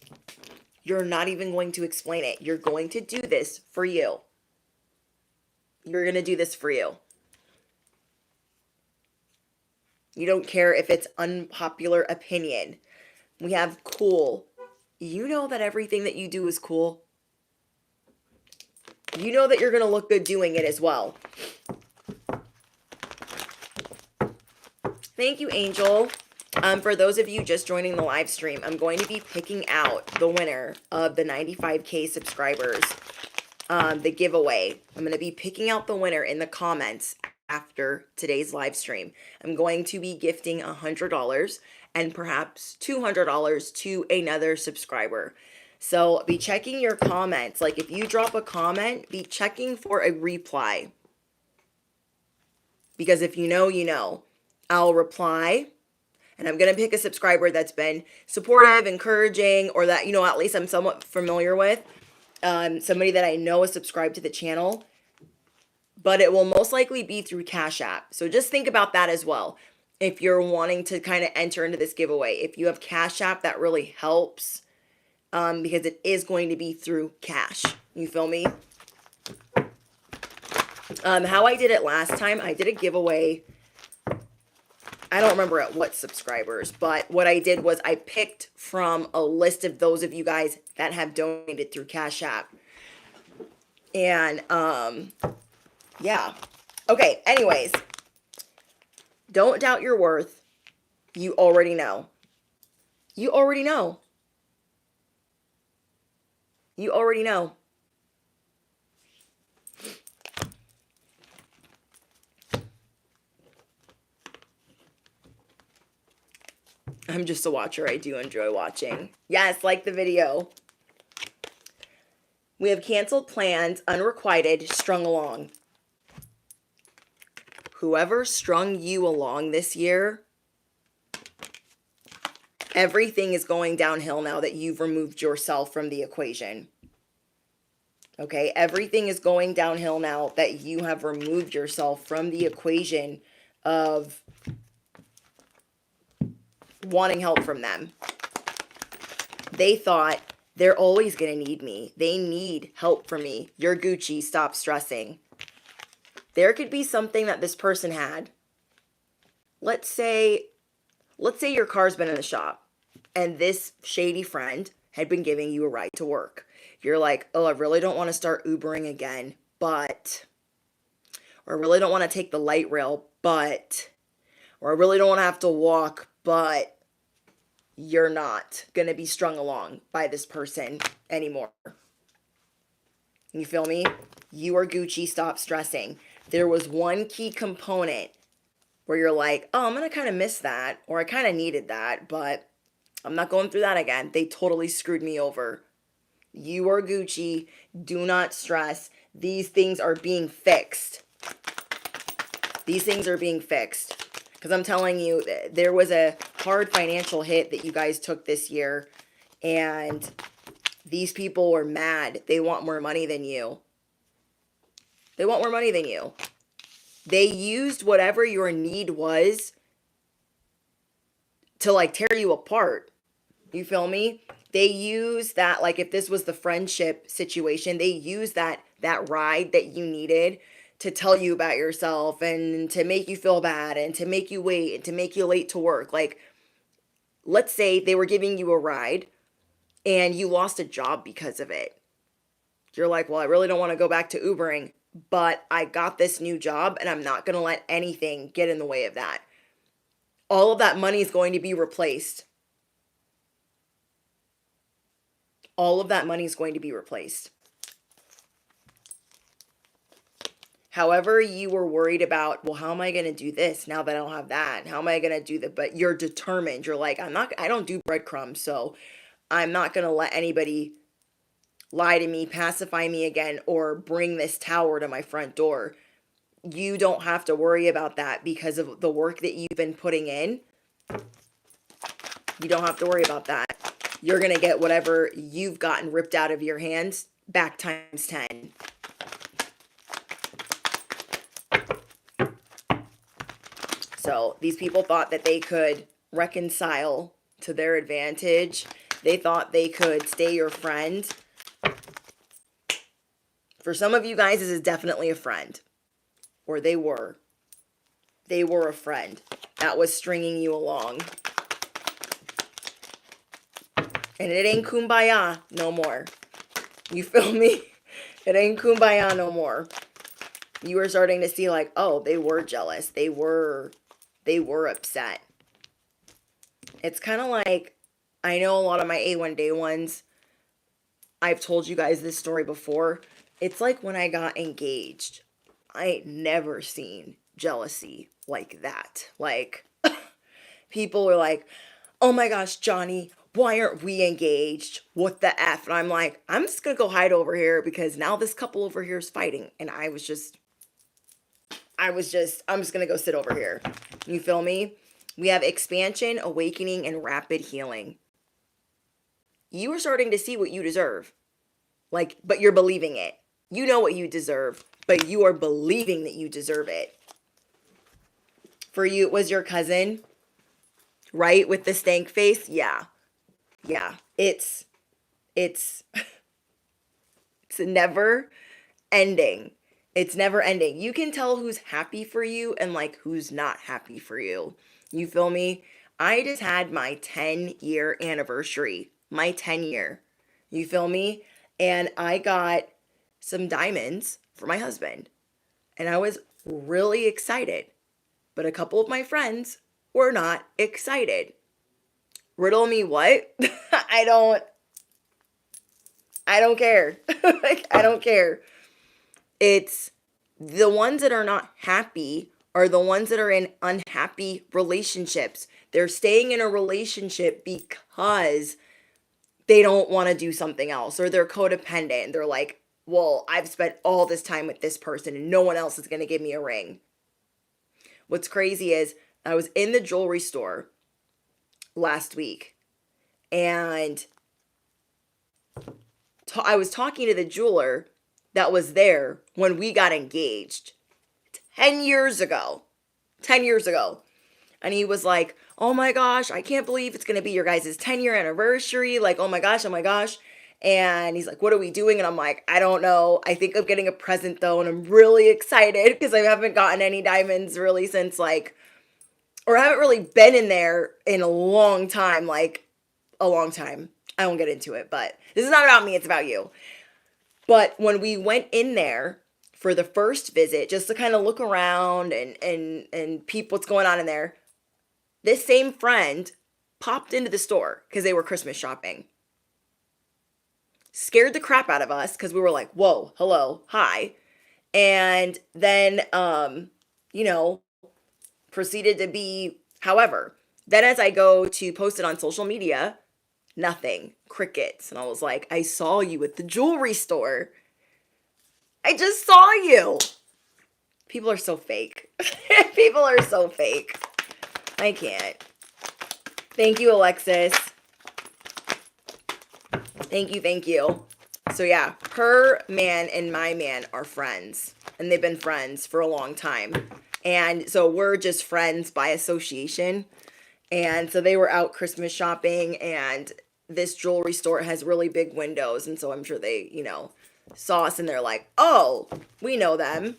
You're not even going to explain it. You're going to do this for you. You're going to do this for you. You don't care if it's unpopular opinion. We have cool. You know that everything that you do is cool. You know that you're going to look good doing it as well. Thank you, Angel. For those of you just joining the live stream, I'm going to be picking out the winner of the 95K subscribers, the giveaway. I'm going to be picking out the winner in the comments after today's live stream. I'm going to be gifting $100 and perhaps $200 to another subscriber. So be checking your comments. Like if you drop a comment, be checking for a reply. Because if you know, you know. I'll reply. And I'm going to pick a subscriber that's been supportive, encouraging, or that, at least I'm somewhat familiar with. Somebody that I know is subscribed to the channel. But it will most likely be through Cash App. So just think about that as well. If you're wanting to kind of enter into this giveaway. If you have Cash App, that really helps. Because it is going to be through cash. You feel me? How I did it last time, I did a giveaway. I don't remember at what subscribers, but what I did was I picked from a list of those of you guys that have donated through Cash App. And, yeah. Okay, anyways. Don't doubt your worth. You already know. You already know. You already know. I'm just a watcher. I do enjoy watching. Yes, like the video. We have canceled plans, unrequited, strung along. Whoever strung you along this year, everything is going downhill now that you've removed yourself from the equation. Okay, everything is going downhill now that you have removed yourself from the equation of wanting help from them. They thought they're always going to need me. They need help from me. You're Gucci. Stop stressing. There could be something that this person had. Let's say your car's been in the shop and this shady friend had been giving you a ride to work. You're like, oh, I really don't want to start Ubering again, but, or I really don't want to take the light rail, but, or I really don't want to have to walk, but you're not going to be strung along by this person anymore. You feel me? You are Gucci. Stop stressing. There was one key component where you're like, oh, I'm going to kind of miss that, or I kind of needed that, but I'm not going through that again. They totally screwed me over. You are Gucci. Do not stress. These things are being fixed. These things are being fixed. Because I'm telling you, there was a hard financial hit that you guys took this year. And these people were mad. They want more money than you. They want more money than you. They used whatever your need was to like tear you apart. You feel me? They use that, like if this was the friendship situation, they use that ride that you needed to tell you about yourself and to make you feel bad and to make you wait and to make you late to work. Like, let's say they were giving you a ride and you lost a job because of it. You're like, well, I really don't want to go back to Ubering, but I got this new job and I'm not going to let anything get in the way of that. All of that money is going to be replaced. All of that money is going to be replaced. However, you were worried about, well, how am I going to do this now that I don't have that? How am I going to do that? But you're determined. You're like, I don't do breadcrumbs, so I'm not going to let anybody lie to me, pacify me again, or bring this tower to my front door. You don't have to worry about that because of the work that you've been putting in. You don't have to worry about that. You're going to get whatever you've gotten ripped out of your hands back times 10. So these people thought that they could reconcile to their advantage. They thought they could stay your friend. For some of you guys, this is definitely a friend. Or they were. They were a friend that was stringing you along. And it ain't kumbaya no more. You feel me? It ain't kumbaya no more. You were starting to see like, oh, they were jealous. They were upset. It's kind of like, I know a lot of my A1 day ones, I've told you guys this story before. It's like when I got engaged. I ain't never seen jealousy like that. Like, people were like, oh my gosh, Johnny, why aren't we engaged? What the F? And I'm like, I'm just going to go hide over here because now this couple over here is fighting. And I'm just going to go sit over here. You feel me? We have expansion, awakening, and rapid healing. You are starting to see what you deserve. Like, but you're believing it. You know what you deserve, but you are believing that you deserve it. For you, it was your cousin, right? With the stank face? Yeah. Yeah. It's never ending. It's never ending. You can tell who's happy for you and like who's not happy for you. You feel me? I just had my 10-year anniversary. My 10-year. You feel me? And I got some diamonds for my husband. And I was really excited. But a couple of my friends were not excited. Riddle me what? I don't care. Like, I don't care. It's the ones that are not happy are the ones that are in unhappy relationships. They're staying in a relationship because they don't want to do something else, or they're codependent. They're like, well, I've spent all this time with this person and no one else is going to give me a ring. What's crazy is I was in the jewelry store last week and I was talking to the jeweler that was there when we got engaged 10 years ago. 10 years ago. And he was like, oh my gosh, I can't believe it's going to be your guys' 10-year anniversary. Like, oh my gosh, oh my gosh. And he's like, what are we doing? And I'm like, I don't know. I think I'm getting a present though. And I'm really excited because I haven't gotten any diamonds really since like, or I haven't really been in there in a long time. Like a long time. I won't get into it, but this is not about me. It's about you. But when we went in there for the first visit, just to kind of look around and peep what's going on in there, this same friend popped into the store because they were Christmas shopping. Scared the crap out of us because we were like, whoa, hello, hi. And then, proceeded to be, however, then as I go to post it on social media, nothing, crickets. And I was like, I saw you at the jewelry store. I just saw you. People are so fake. People are so fake. I can't. Thank you, Alexis. Thank you, thank you. So yeah, her man and my man are friends. And they've been friends for a long time. And so we're just friends by association. And so they were out Christmas shopping, and this jewelry store has really big windows. And so I'm sure they, saw us and they're like, oh, we know them.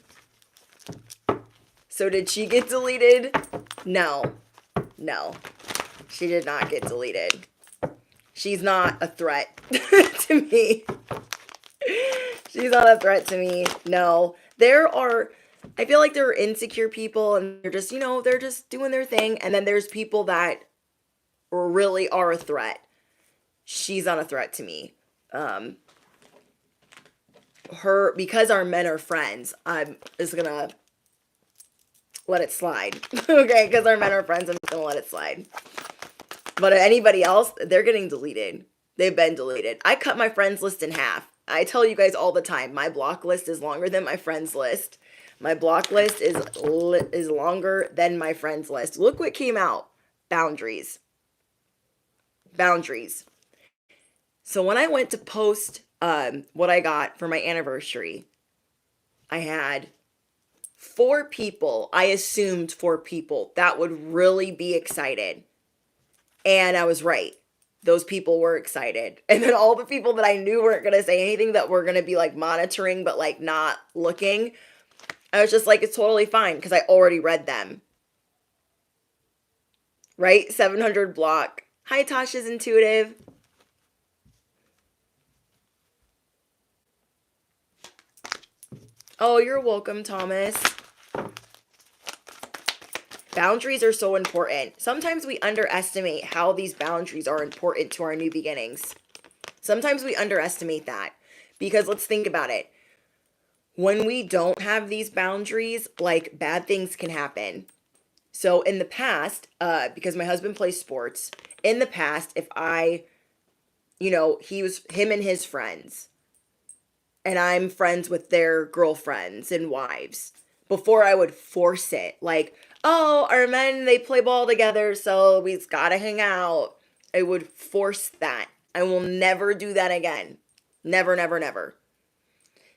So did she get deleted? No. She did not get deleted. She's not a threat to me. She's not a threat to me. No. I feel like there are insecure people, and they're just, they're just doing their thing. And then there's people that really are a threat. She's not a threat to me. Because our men are friends, I'm just gonna let it slide. Okay, because our men are friends, I'm just gonna let it slide. But anybody else, they're getting deleted. They've been deleted. I cut my friends list in half. I tell you guys all the time, my block list is longer than my friends list. My block list is longer than my friends list. Look what came out. Boundaries. So when I went to post what I got for my anniversary, I had 4 people. I assumed 4 people that would really be excited. And I was right. Those people were excited. And then all the people that I knew weren't going to say anything, that were going to be like monitoring but like not looking, I was just like, it's totally fine because I already read them. Right? 700 block. Hi, Tasha's Intuitive. Oh, you're welcome, Thomas. Boundaries are so important. Sometimes we underestimate how these boundaries are important to our new beginnings. Sometimes we underestimate that, because let's think about it. When we don't have these boundaries, like, bad things can happen. So in the past, because my husband plays sports, in the past, if him and his friends, and I'm friends with their girlfriends and wives, before I would force it, like, oh, our men, they play ball together, so we've got to hang out. I would force that. I will never do that again. Never, never, never.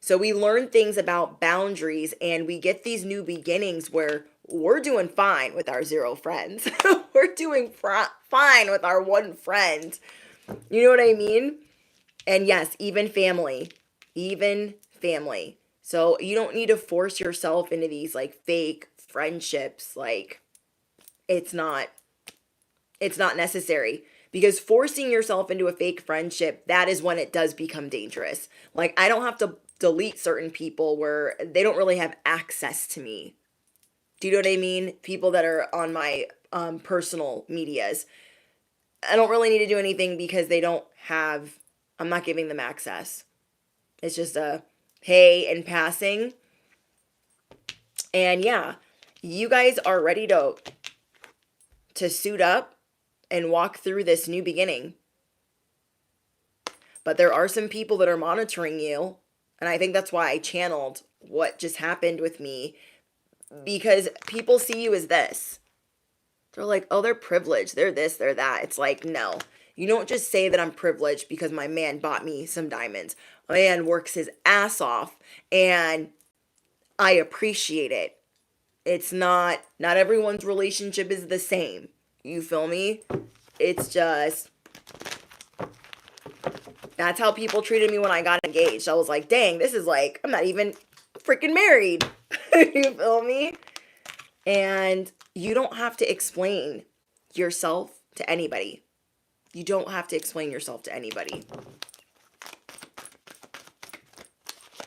So we learn things about boundaries, and we get these new beginnings where we're doing fine with our 0 friends. We're doing fine with our 1 friend. You know what I mean? And yes, even family. So you don't need to force yourself into these like fake friendships. Like, it's not necessary, because forcing yourself into a fake friendship, that is when it does become dangerous. Like, I don't have to delete certain people where they don't really have access to me. Do you know what I mean? People that are on my personal medias. I don't really need to do anything because I'm not giving them access. It's just a hey in passing. And yeah, you guys are ready to suit up and walk through this new beginning. But there are some people that are monitoring you. And I think that's why I channeled what just happened with me. Because people see you as this. They're like, oh, they're privileged. They're this, they're that. It's like, no. You don't just say that I'm privileged because my man bought me some diamonds. My man works his ass off, and I appreciate it. It's not everyone's relationship is the same. You feel me? It's just, that's how people treated me when I got engaged. I was like, dang, this is like, I'm not even freaking married. You feel me? And you don't have to explain yourself to anybody. You don't have to explain yourself to anybody.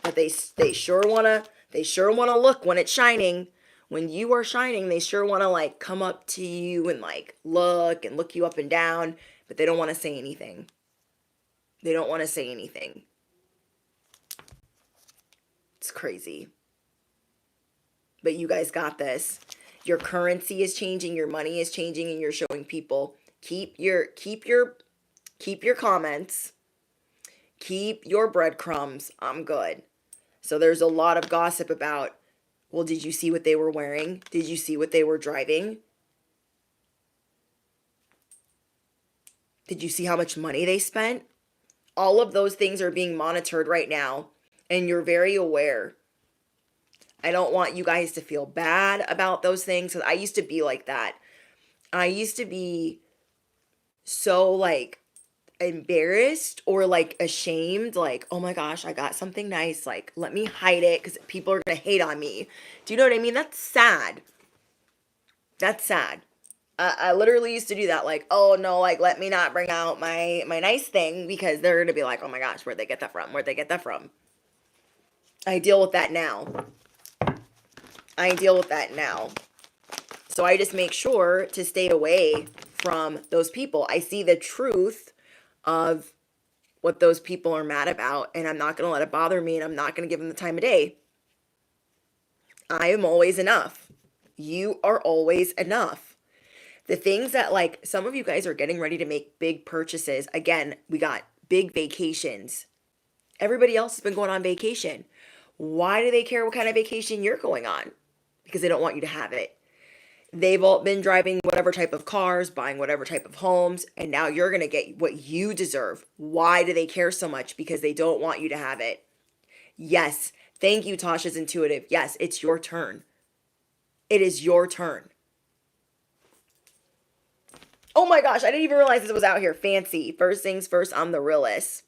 But they sure wanna look when it's shining. When you are shining, they sure wanna like come up to you and like look you up and down, but they don't want to say anything. They don't want to say anything. It's crazy. But you guys got this. Your currency is changing, your money is changing, and you're showing people. Keep your comments. Keep your breadcrumbs. I'm good. So there's a lot of gossip about Well, did you see what they were wearing? Did you see what they were driving? Did you see how much money they spent? All of those things are being monitored right now, and you're very aware. I don't want you guys to feel bad about those things, because I used to be like that. I used to be so like embarrassed or like ashamed, like, oh my gosh, I got something nice, like let me hide it because people are gonna hate on me. Do you know what I mean? That's sad. That's sad. I literally used to do that, like, oh no, like let me not bring out my nice thing because they're gonna be like, oh my gosh, where'd they get that from? Where'd they get that from? I deal with that now. I deal with that now. So I just make sure to stay away from those people. I see the truth of what those people are mad about, and I'm not going to let it bother me, and I'm not going to give them the time of day. I am always enough. You are always enough. The things that, like, some of you guys are getting ready to make big purchases. Again, we got big vacations. Everybody else has been going on vacation. Why do they care what kind of vacation you're going on? Because they don't want you to have it. They've all been driving whatever type of cars, buying whatever type of homes, and now you're going to get what you deserve. Why do they care so much? Because they don't want you to have it. Yes. Thank you, Tasha's Intuitive. Yes, it's your turn. It is your turn. Oh my gosh, I didn't even realize this was out here. Fancy. First things first, I'm the realist.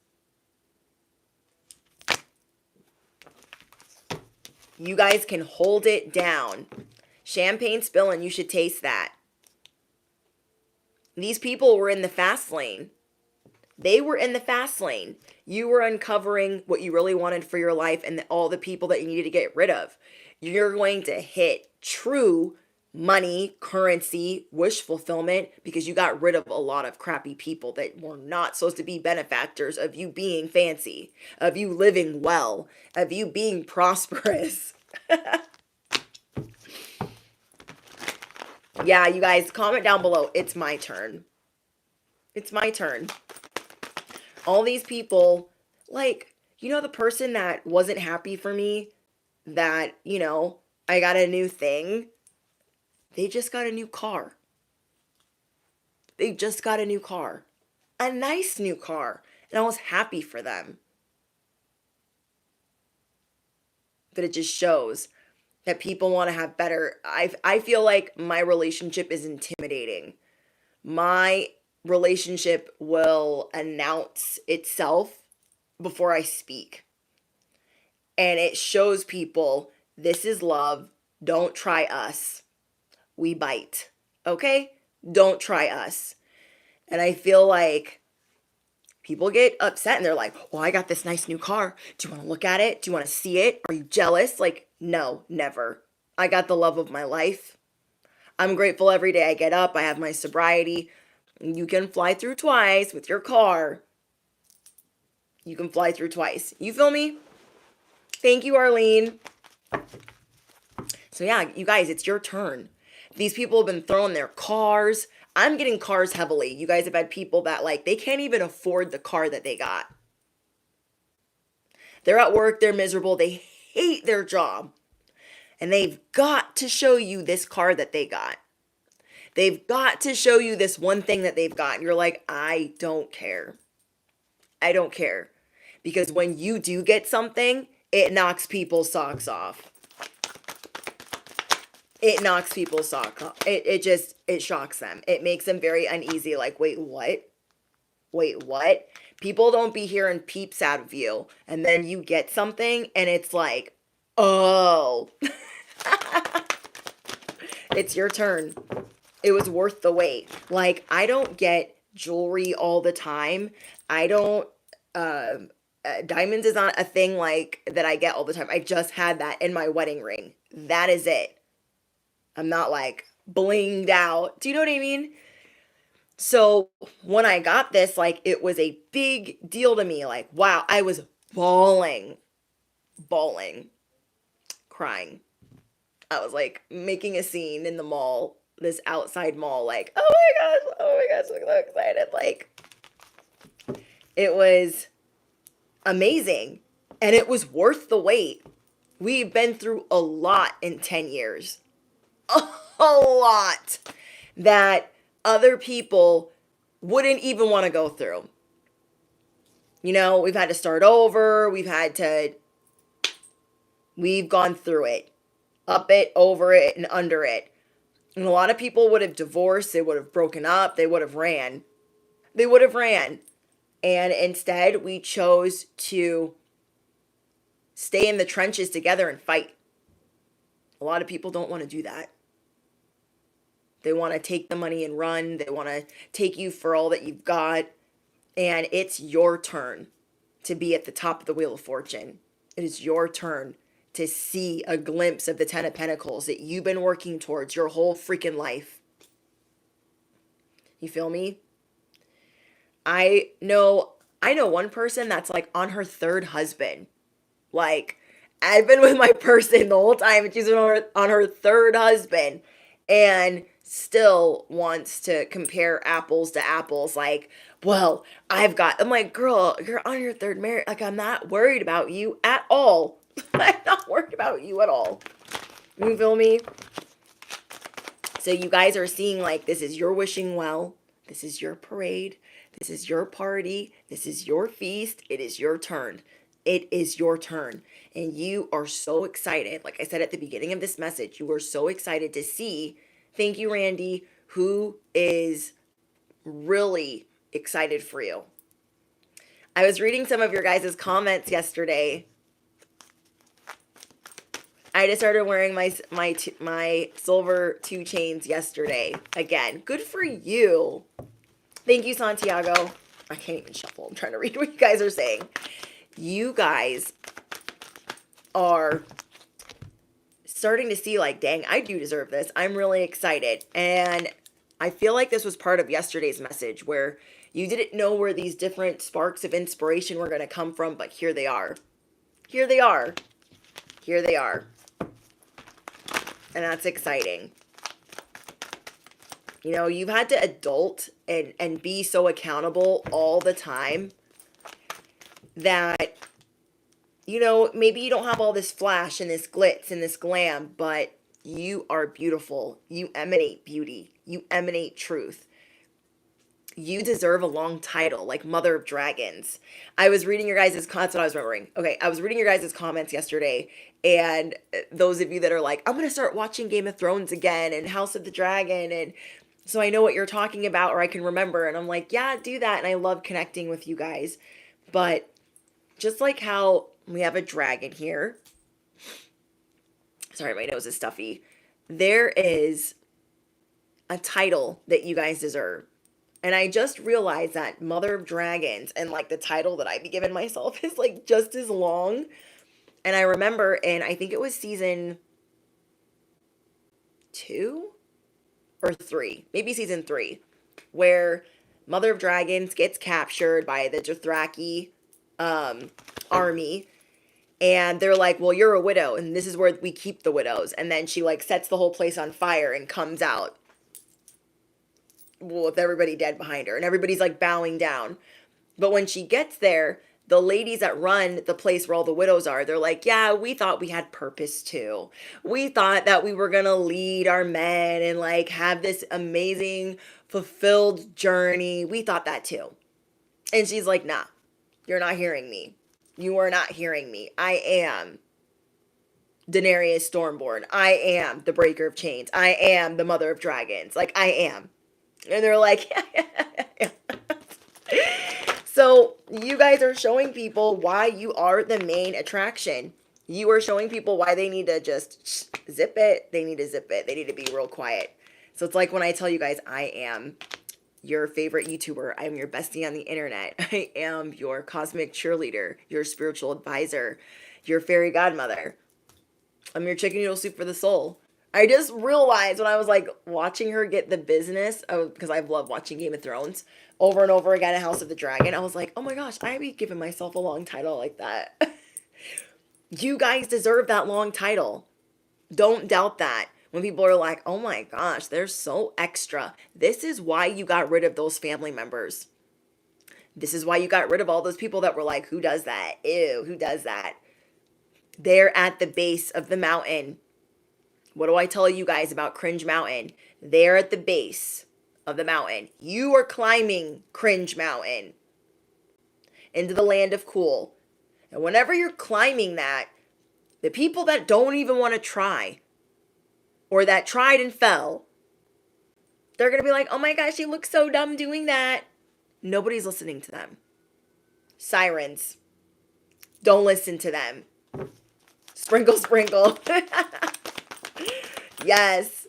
You guys can hold it down. Champagne spilling, you should taste that. These people were in the fast lane. They were in the fast lane. You were uncovering what you really wanted for your life and all the people that you needed to get rid of. You're going to hit true money, currency, wish fulfillment because you got rid of a lot of crappy people that were not supposed to be benefactors of you being fancy, of you living well, of you being prosperous. Yeah, you guys, comment down below. It's my turn. It's my turn. All these people, like, you know, the person that wasn't happy for me, that, you know, I got a new thing. They just got a new car. They just got a new car. A nice new car. And I was happy for them. But it just shows that people want to have better. I feel like my relationship is intimidating. My relationship will announce itself before I speak. And it shows people, this is love. Don't try us. We bite. Okay? Don't try us. And I feel like people get upset and they're like, well, I got this nice new car. Do you want to look at it? Do you want to see it? Are you jealous? Like, no, never. I got the love of my life. I'm grateful every day I get up. I have my sobriety. You can fly through twice with your car. You can fly through twice. You feel me? Thank you, Arlene. So yeah, you guys, it's your turn. These people have been throwing their cars. I'm getting cars heavily. You guys have had people that, like, they can't even afford the car that they got. They're at work, they're miserable, they hate their job. And they've got to show you this car that they got. They've got to show you this one thing that they've got. And you're like, I don't care. I don't care. Because when you do get something, it knocks people's socks off. It knocks people's socks off. It shocks them. It makes them very uneasy. Like, wait, what? Wait, what? People don't be hearing peeps out of you. And then you get something and it's like, oh. It's your turn. It was worth the wait. Like, I don't get jewelry all the time. I don't, diamonds is not a thing like that I get all the time. I just had that in my wedding ring. That is it. I'm not like blinged out. Do you know what I mean? So when I got this, like, it was a big deal to me. Like, wow, I was bawling, crying. I was like making a scene in the mall, this outside mall, like, oh my gosh, I'm so excited. Like, it was amazing and it was worth the wait. We've been through a lot in 10 years. A lot that other people wouldn't even want to go through. You know, we've had to start over. We've gone through it, up it, over it, and under it. And a lot of people would have divorced. They would have broken up. They would have ran. They would have ran. And instead, we chose to stay in the trenches together and fight. A lot of people don't want to do that. They want to take the money and run. They want to take you for all that you've got. And it's your turn to be at the top of the Wheel of Fortune. It is your turn to see a glimpse of the Ten of Pentacles that you've been working towards your whole freaking life. You feel me? I know one person that's like on her third husband. Like, I've been with my person the whole time and she's on her third husband and still wants to compare apples to apples. Like, well, I'm like, girl, you're on your third marriage. Like, I'm not worried about you at all. I'm not worried about you at all. You feel me? So you guys are seeing, like, this is your wishing well. This is your parade. This is your party. This is your feast. It is your turn. It is your turn. And you are so excited. Like I said at the beginning of this message, you are so excited to see, thank you, Randy, who is really excited for you. I was reading some of your guys' comments yesterday. I just started wearing my silver 2 chains yesterday. Again, good for you. Thank you, Santiago. I can't even shuffle. I'm trying to read what you guys are saying. You guys are starting to see, like, dang, I do deserve this. I'm really excited. And I feel like this was part of yesterday's message where you didn't know where these different sparks of inspiration were going to come from, but here they are. Here they are. Here they are. And that's exciting. You know, you've had to adult and be so accountable all the time that, you know, maybe you don't have all this flash and this glitz and this glam, but you are beautiful. You emanate beauty. You emanate truth. You deserve a long title, like Mother of Dragons. I was reading your guys' that's what I was remembering. Okay, I was reading your guys' comments yesterday, and those of you that are like, I'm going to start watching Game of Thrones again and House of the Dragon, and so I know what you're talking about, or I can remember, and I'm like, yeah, do that, and I love connecting with you guys. But just like how we have a dragon here, sorry, my nose is stuffy, there is a title that you guys deserve. And I just realized that Mother of Dragons and like the title that I'd be giving myself is like just as long. And I remember, and I think it was season 2 or 3, maybe season 3, where Mother of Dragons gets captured by the Dothraki army. And they're like, well, you're a widow, and this is where we keep the widows. And then she like sets the whole place on fire and comes out, well, with everybody dead behind her, and everybody's like bowing down. But when she gets there, the ladies that run the place where all the widows are, they're like, yeah, we thought we had purpose too. We thought that we were gonna lead our men and like have this amazing fulfilled journey. We thought that too. And she's like, nah, you're not hearing me. You are not hearing me. I am Daenerys Stormborn. I am the Breaker of Chains. I am the Mother of Dragons. Like, I am. And they're like, yeah. So you guys are showing people why you are the main attraction. You are showing people why they need to just zip it. They need to zip it. They need to be real quiet. So it's like when I tell you guys, I am your favorite YouTuber. I'm your bestie on the internet. I am your cosmic cheerleader, your spiritual advisor, your fairy godmother. I'm your chicken noodle soup for the soul. I just realized when I was like watching her get the business, because I've loved watching Game of Thrones over and over again, House of the Dragon, I was like, oh my gosh, I'd be giving myself a long title like that. You guys deserve that long title. Don't doubt that. When people are like, oh my gosh, they're so extra. This is why you got rid of those family members. This is why you got rid of all those people that were like, who does that? Ew, who does that? They're at the base of the mountain. What do I tell you guys about Cringe Mountain? They're at the base of the mountain. You are climbing Cringe Mountain into the land of cool. And whenever you're climbing that, the people that don't even want to try, or that tried and fell, they're going to be like, oh my gosh, you look so dumb doing that. Nobody's listening to them. Sirens. Don't listen to them. Sprinkle, sprinkle. Yes.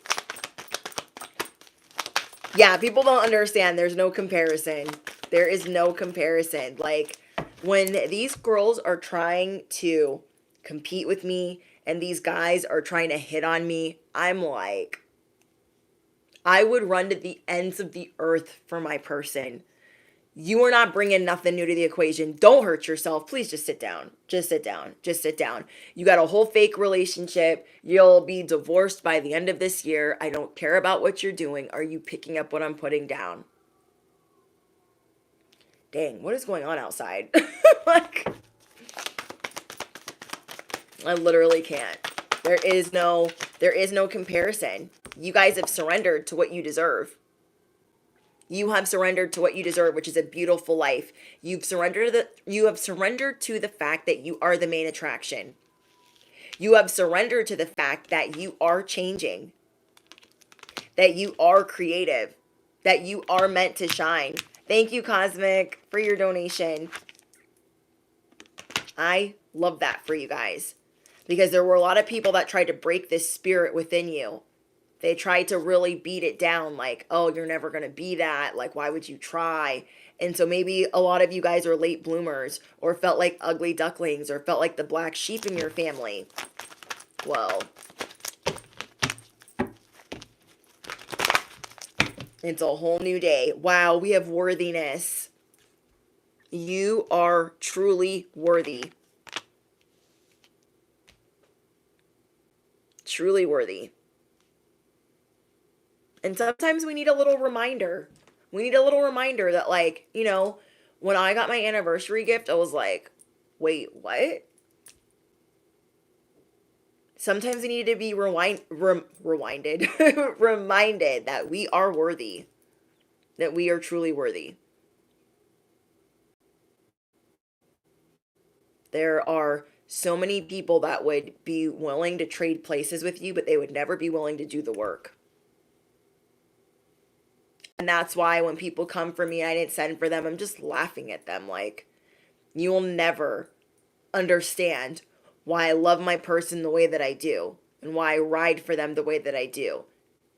Yeah, people don't understand. There's no comparison. There is no comparison. Like, when these girls are trying to compete with me and these guys are trying to hit on me, I'm like, I would run to the ends of the earth for my person. You are not bringing nothing new to the equation. Don't hurt yourself. Please just sit down. Just sit down. Just sit down. You got a whole fake relationship. You'll be divorced by the end of this year. I don't care about what you're doing. Are you picking up what I'm putting down? Dang, what is going on outside? Like, I literally can't. There is no comparison. You guys have surrendered to what you deserve. You have surrendered to what you deserve, which is a beautiful life. You have surrendered to the fact that you are the main attraction. You have surrendered to the fact that you are changing, that you are creative, that you are meant to shine. Thank you, Cosmic, for your donation. I love that for you guys, because there were a lot of people that tried to break this spirit within you. They tried to really beat it down, like, oh, you're never going to be that. Like, why would you try? And so maybe a lot of you guys are late bloomers, or felt like ugly ducklings, or felt like the black sheep in your family. Well, it's a whole new day. Wow, we have worthiness. You are truly worthy. Truly worthy. And sometimes we need a little reminder. We need a little reminder that, like, you know, when I got my anniversary gift, I was like, wait, what? Sometimes we need to be reminded that we are worthy, that we are truly worthy. There are so many people that would be willing to trade places with you, but they would never be willing to do the work. And that's why when people come for me, I didn't send for them, I'm just laughing at them. Like, you will never understand why I love my person the way that I do, and why I ride for them the way that I do.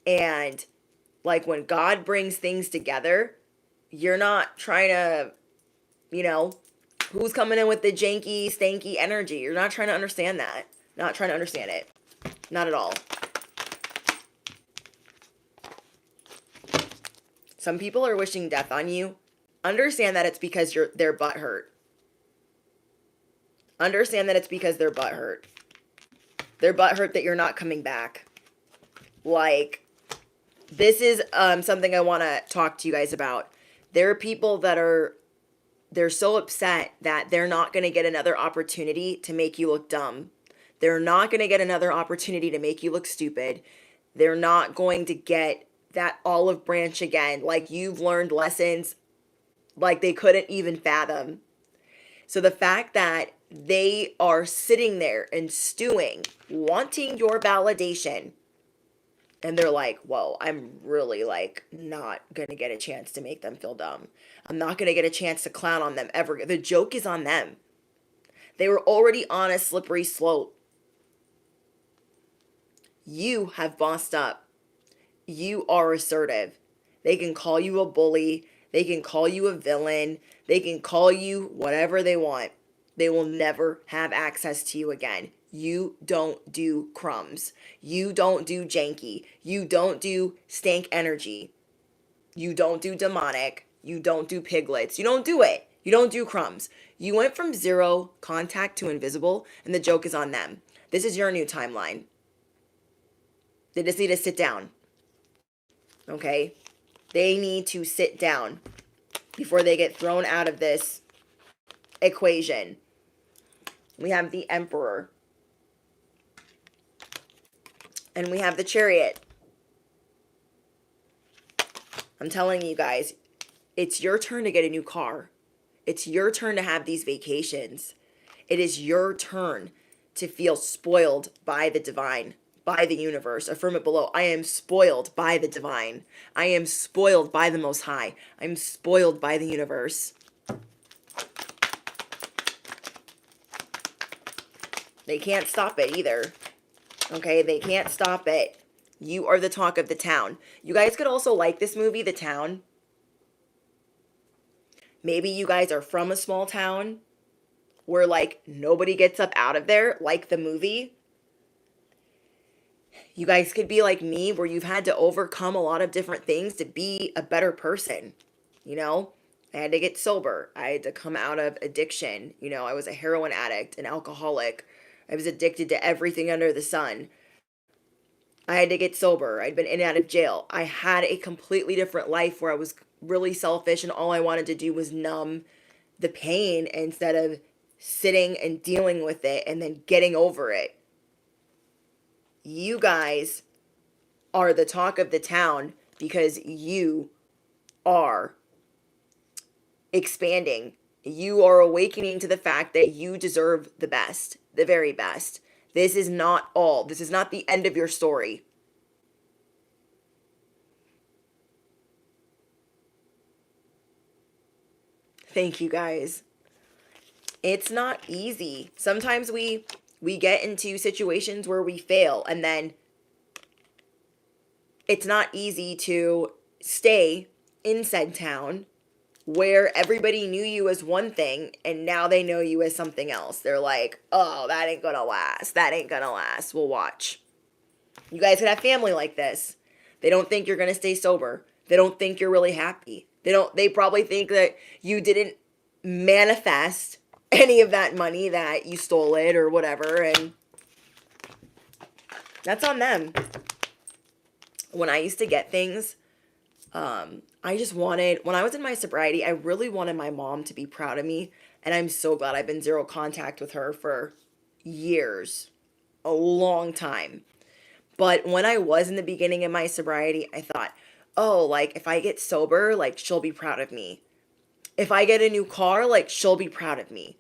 And like, when God brings things together, you're not trying to, you know, who's coming in with the janky, stanky energy. You're not trying to understand that. Not trying to understand it. Not at all. Some people are wishing death on you. Understand that it's because they're butthurt. Understand that it's because they're butthurt. They're butthurt that you're not coming back. Like, this is something I want to talk to you guys about. There are people that they're so upset that they're not going to get another opportunity to make you look dumb. They're not going to get another opportunity to make you look stupid. They're not going to get that olive branch again. Like, you've learned lessons like they couldn't even fathom. So the fact that they are sitting there and stewing, wanting your validation, and they're like, whoa, I'm really, like, not going to get a chance to make them feel dumb. I'm not going to get a chance to clown on them ever. The joke is on them. They were already on a slippery slope. You have bossed up. You are assertive. They can call you a bully. They can call you a villain. They can call you whatever they want. They will never have access to you again. You don't do crumbs. You don't do janky. You don't do stank energy. You don't do demonic. You don't do piglets. You don't do it. You don't do crumbs. You went from zero contact to invisible, and the joke is on them. This is your new timeline. They just need to sit down. Okay? They need to sit down before they get thrown out of this equation. We have the Emperor. And we have the Chariot. I'm telling you guys, it's your turn to get a new car. It's your turn to have these vacations. It is your turn to feel spoiled by the divine, by the universe. Affirm it below. I am spoiled by the divine. I am spoiled by the Most High. I'm spoiled by the universe. They can't stop it either. Okay, they can't stop it. You are the talk of the town. You guys could also like this movie, The Town. Maybe you guys are from a small town where like nobody gets up out of there, like the movie. You guys could be like me, where you've had to overcome a lot of different things to be a better person. You know, I had to get sober. I had to come out of addiction. You know, I was a heroin addict, an alcoholic. I was addicted to everything under the sun. I had to get sober. I'd been in and out of jail. I had a completely different life where I was really selfish and all I wanted to do was numb the pain instead of sitting and dealing with it and then getting over it. You guys are the talk of the town because you are expanding. You are awakening to the fact that you deserve the best, the very best. This is not all. This is not the end of your story. Thank you guys. It's not easy. Sometimes we get into situations where we fail and then it's not easy to stay in said town where everybody knew you as one thing and now they know you as something else. They're like, oh, that ain't gonna last. That ain't gonna last. We'll watch. You guys could have family like this. They don't think you're gonna stay sober. They don't think you're really happy. They probably think that you didn't manifest any of that money, that you stole it or whatever, and that's on them. When I used to get things, I just wanted, when I was in my sobriety, I really wanted my mom to be proud of me. And I'm so glad I've been zero contact with her for years, a long time. But when I was in the beginning of my sobriety, I thought, oh, like if I get sober, like she'll be proud of me. If I get a new car, like she'll be proud of me.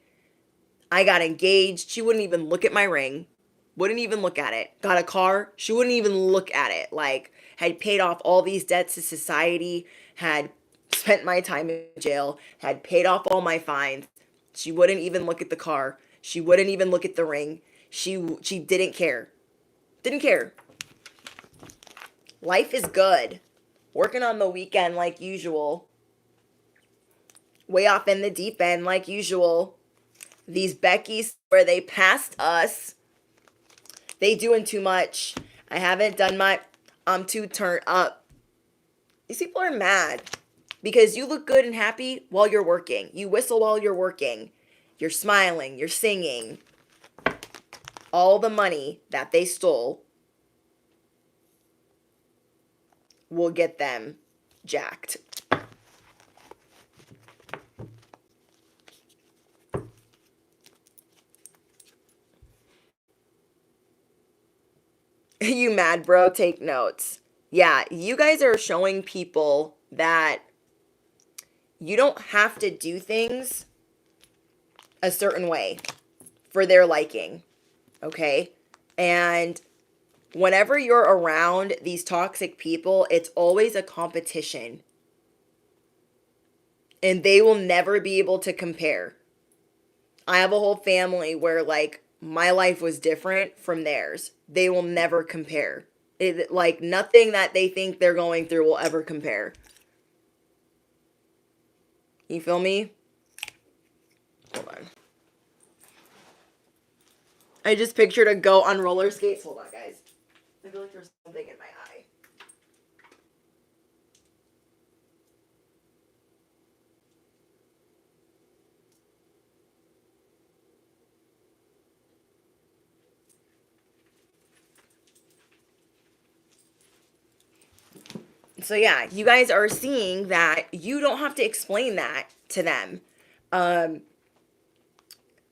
I got engaged. She wouldn't even look at my ring. Wouldn't even look at it. Got a car. She wouldn't even look at it. Like, had paid off all these debts to society, had spent my time in jail, had paid off all my fines. She wouldn't even look at the car. She wouldn't even look at the ring. She didn't care. Didn't care. Life is good. Working on the weekend like usual. Way off in the deep end like usual. These Beckys, where they passed us, they doing too much. I haven't done my, I'm too turned up. These people are mad because you look good and happy while you're working. You whistle while you're working. You're smiling. You're singing. All the money that they stole will get them jacked. You mad, bro? Take notes. Yeah, you guys are showing people that you don't have to do things a certain way for their liking, okay? And whenever you're around these toxic people, it's always a competition. And they will never be able to compare. I have a whole family where, like, my life was different from theirs. They will never compare. Like, nothing that they think they're going through will ever compare. You feel me? Hold on. I just pictured a goat on roller skates. Hold on, guys. I feel like there's something in my eye. So yeah, you guys are seeing that you don't have to explain that to them. And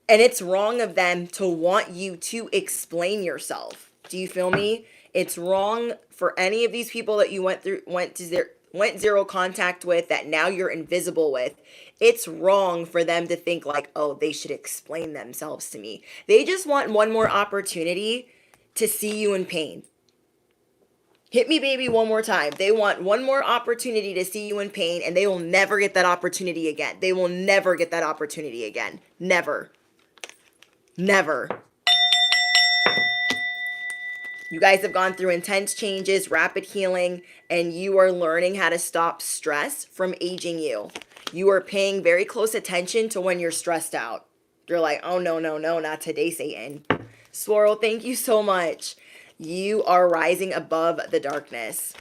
it's wrong of them to want you to explain yourself. Do you feel me? It's wrong for any of these people that you went zero contact with, that now you're invisible with. It's wrong for them to think like, oh, they should explain themselves to me. They just want one more opportunity to see you in pain. Hit me, baby, one more time. They want one more opportunity to see you in pain, and they will never get that opportunity again. They will never get that opportunity again. Never. Never. You guys have gone through intense changes, rapid healing, and you are learning how to stop stress from aging you. You are paying very close attention to when you're stressed out. You're like, oh, no, no, no, not today, Satan. Swirl, thank you so much. You are rising above the darkness.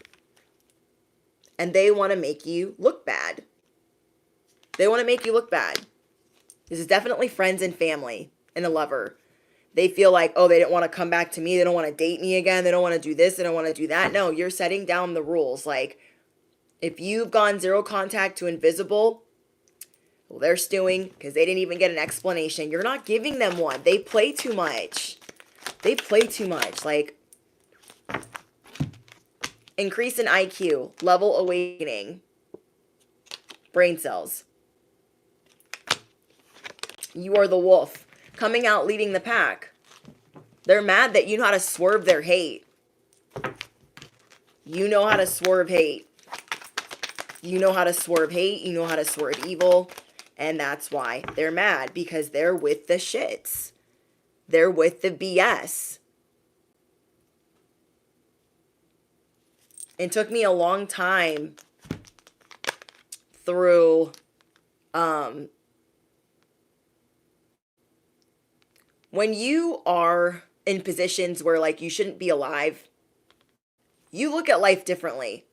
And they want to make you look bad. They want to make you look bad. This is definitely friends and family and a lover. They feel like, oh, they didn't want to come back to me. They don't want to date me again. They don't want to do this. They don't want to do that. No, you're setting down the rules. Like, if you've gone zero contact to invisible, well, they're stewing because they didn't even get an explanation. You're not giving them one. They play too much. They play too much. Like, increase in IQ, level awakening, brain cells. You are the wolf. Coming out leading the pack. They're mad that you know how to swerve their hate. You know how to swerve hate. You know how to swerve hate. You know how to swerve evil. And that's why they're mad. Because they're with the shits. They're with the BS. It took me a long time through when you are in positions where like you shouldn't be alive, you look at life differently.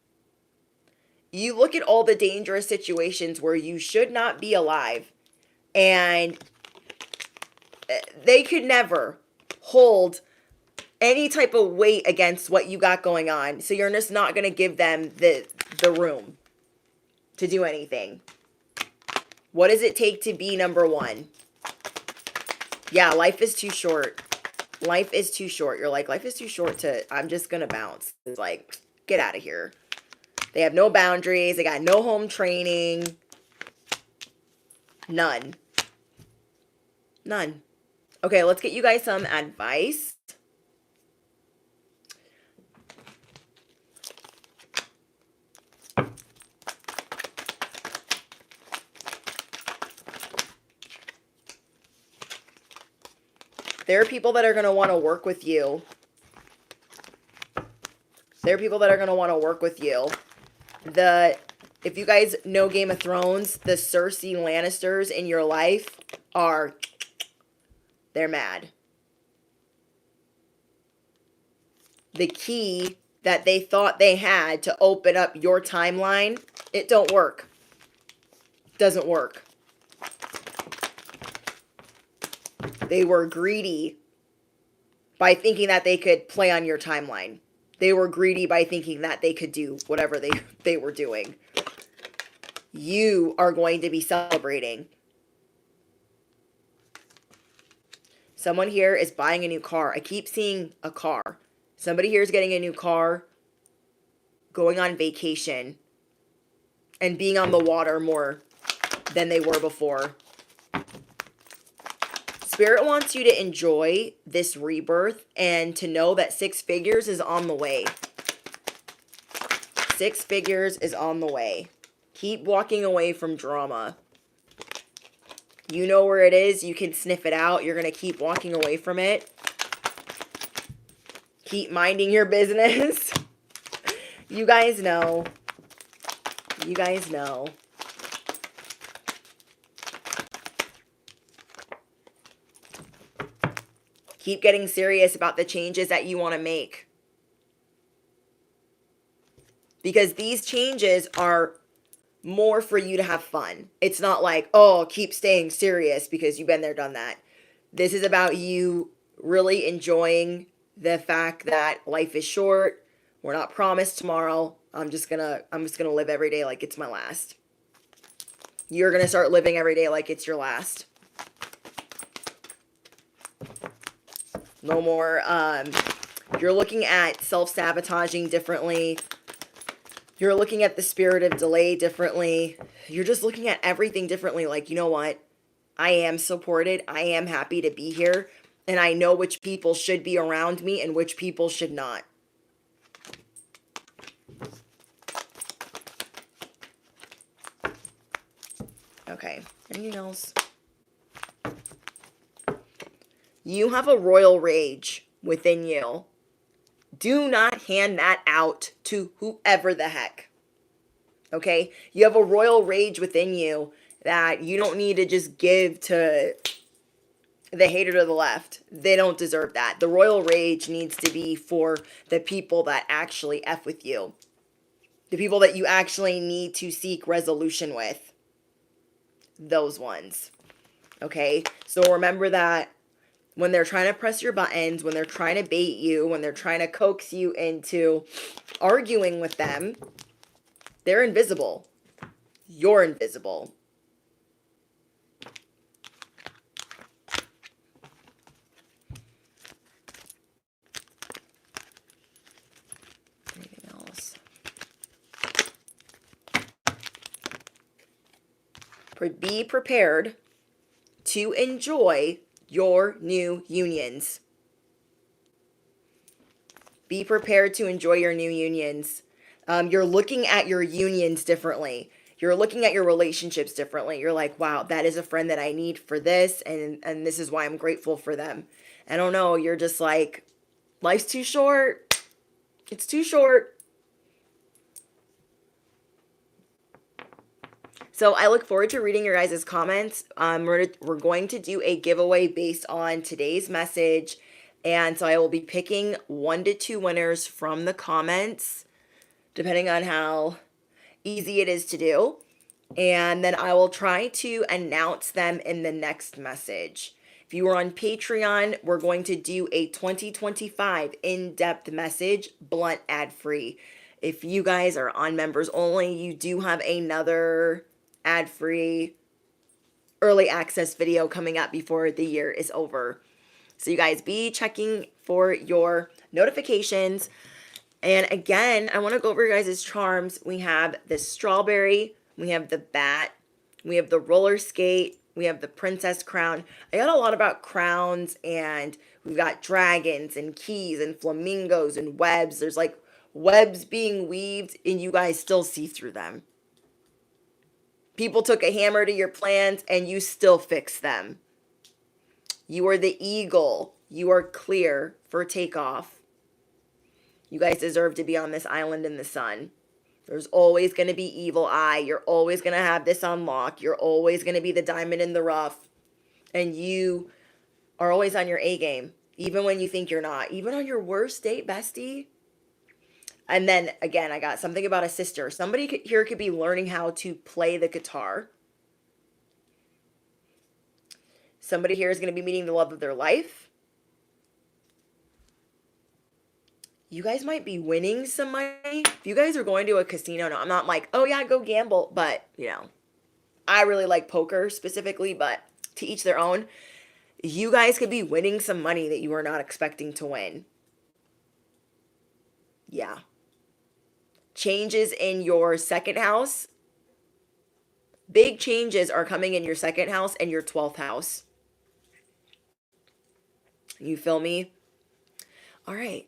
You look at all the dangerous situations where you should not be alive, and they could never hold any type of weight against what you got going on. So you're just not going to give them the room to do anything. What does it take to be number one? Yeah, life is too short. Life is too short. You're like, life is too short to, I'm just going to bounce. It's like, get out of here. They have no boundaries. They got no home training. None. None. Okay, let's get you guys some advice. There are people that are going to want to work with you. There are people that are going to want to work with you. If you guys know Game of Thrones, the Cersei Lannisters in your life they're mad. The key that they thought they had to open up your timeline, it don't work. Doesn't work. They were greedy by thinking that they could play on your timeline. They were greedy by thinking that they could do whatever they were doing. You are going to be celebrating. Someone here is buying a new car. I keep seeing a car. Somebody here is getting a new car, going on vacation, and being on the water more than they were before. Spirit wants you to enjoy this rebirth and to know that 6 figures is on the way. 6 figures is on the way. Keep walking away from drama. You know where it is. You can sniff it out. You're going to keep walking away from it. Keep minding your business. You guys know. You guys know. Keep getting serious about the changes that you want to make. Because these changes are more for you to have fun. It's not like, oh, keep staying serious because you've been there, done that. This is about you really enjoying the fact that life is short. We're not promised tomorrow. I'm just gonna live every day like it's my last. You're gonna start living every day like it's your last. No more You're looking at self-sabotaging differently. You're looking at the spirit of delay differently. You're just looking at everything differently. Like, you know what? I am supported. I am happy to be here. And I know which people should be around me and which people should not. Okay. Anything else? You have a royal rage within you. Do not hand that out to whoever the heck. Okay? You have a royal rage within you that you don't need to just give to the hater to the left. They don't deserve that. The royal rage needs to be for the people that actually F with you. The people that you actually need to seek resolution with. Those ones. Okay? So remember that when they're trying to press your buttons, when they're trying to bait you, when they're trying to coax you into arguing with them, they're invisible. You're invisible. Anything else? Be prepared to enjoy your new unions. Be prepared to enjoy your new unions. You're looking at your unions differently. You're looking at your relationships differently. You're like, wow, that is a friend that I need for this, and this is why I'm grateful for them. I don't know, you're just like, life's too short. It's too short. So I look forward to reading your guys' comments. We're going to do a giveaway based on today's message. And so I will be picking 1 to 2 winners from the comments, depending on how easy it is to do. And then I will try to announce them in the next message. If you are on Patreon, we're going to do a 2025 in-depth message, blunt, ad-free. If you guys are on members only, you do have another ad-free early access video coming up before the year is over. So you guys be checking for your notifications. And again, I want to go over your guys' charms. We have the strawberry, we have the bat, we have the roller skate, we have the princess crown. I got a lot about crowns, and we've got dragons and keys and flamingos and webs. There's like webs being weaved, and you guys still see through them. People took a hammer to your plans, and you still fix them. You are the eagle. You are clear for takeoff. You guys deserve to be on this island in the sun. There's always going to be evil eye. You're always going to have this on lock. You're always going to be the diamond in the rough. And you are always on your A game, even when you think you're not. Even on your worst date, bestie. And then, again, I got something about a sister. Somebody here could be learning how to play the guitar. Somebody here is going to be meeting the love of their life. You guys might be winning some money. If you guys are going to a casino, no, I'm not like, oh yeah, go gamble. But, you know, I really like poker specifically, but to each their own. You guys could be winning some money that you are not expecting to win. Yeah. Changes in your second house. Big changes are coming in your second house and your 12th house. You feel me? All right.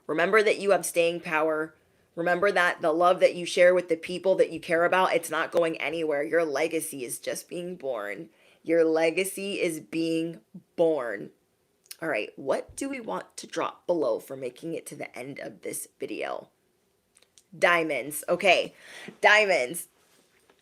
Remember that you have staying power. Remember that the love that you share with the people that you care about, it's not going anywhere. Your legacy is just being born. Your legacy is being born. All right, what do we want to drop below for making it to the end of this video? Diamonds. Okay, diamonds.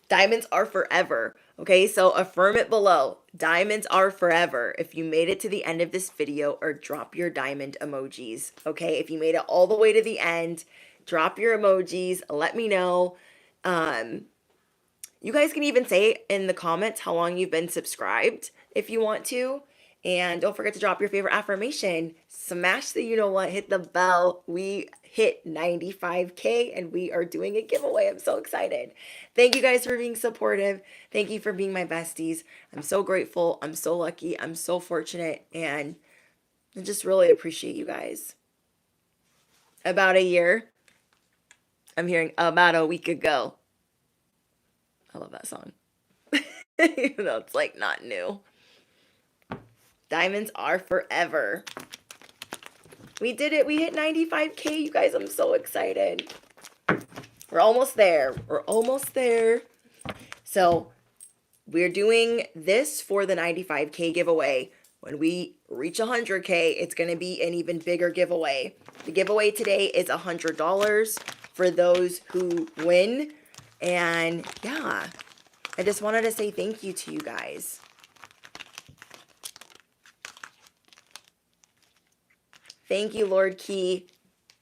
Diamonds are forever. Okay, so affirm it below. Diamonds are forever. If you made it to the end of this video, or drop your diamond emojis. Okay, if you made it all the way to the end, drop your emojis. Let me know. You guys can even say in the comments how long you've been subscribed if you want to. And don't forget to drop your favorite affirmation. Smash the you know what, hit the bell. We hit 95K and we are doing a giveaway. I'm so excited. Thank you guys for being supportive. Thank you for being my besties. I'm so grateful. I'm so lucky. I'm so fortunate. And I just really appreciate you guys. About a year. I'm hearing about a week ago. I love that song. Even though it's like not new. Diamonds are forever. We did it. We hit 95K, you guys. I'm so excited. We're almost there. We're almost there. So we're doing this for the 95K giveaway. When we reach 100K, it's going to be an even bigger giveaway. The giveaway today is $100 for those who win. And yeah, I just wanted to say thank you to you guys. Thank you, Lord Key.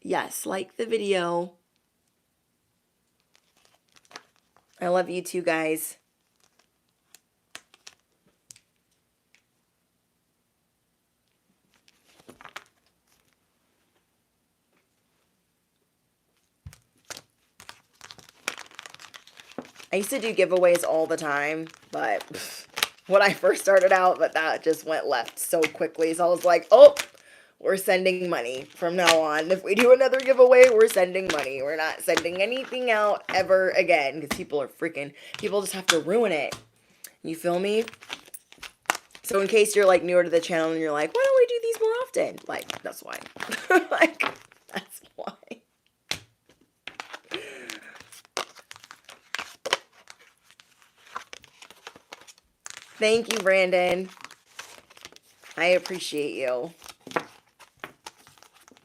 Yes, like the video. I love you too, guys. I used to do giveaways all the time, but when I first started out, but that just went left so quickly. So I was like, oh, we're sending money from now on. If we do another giveaway, we're sending money. We're not sending anything out ever again because people are freaking, people just have to ruin it. You feel me? So in case you're like newer to the channel and you're like, why don't we do these more often? Like, that's why. Like, that's why. Thank you, Brandon. I appreciate you.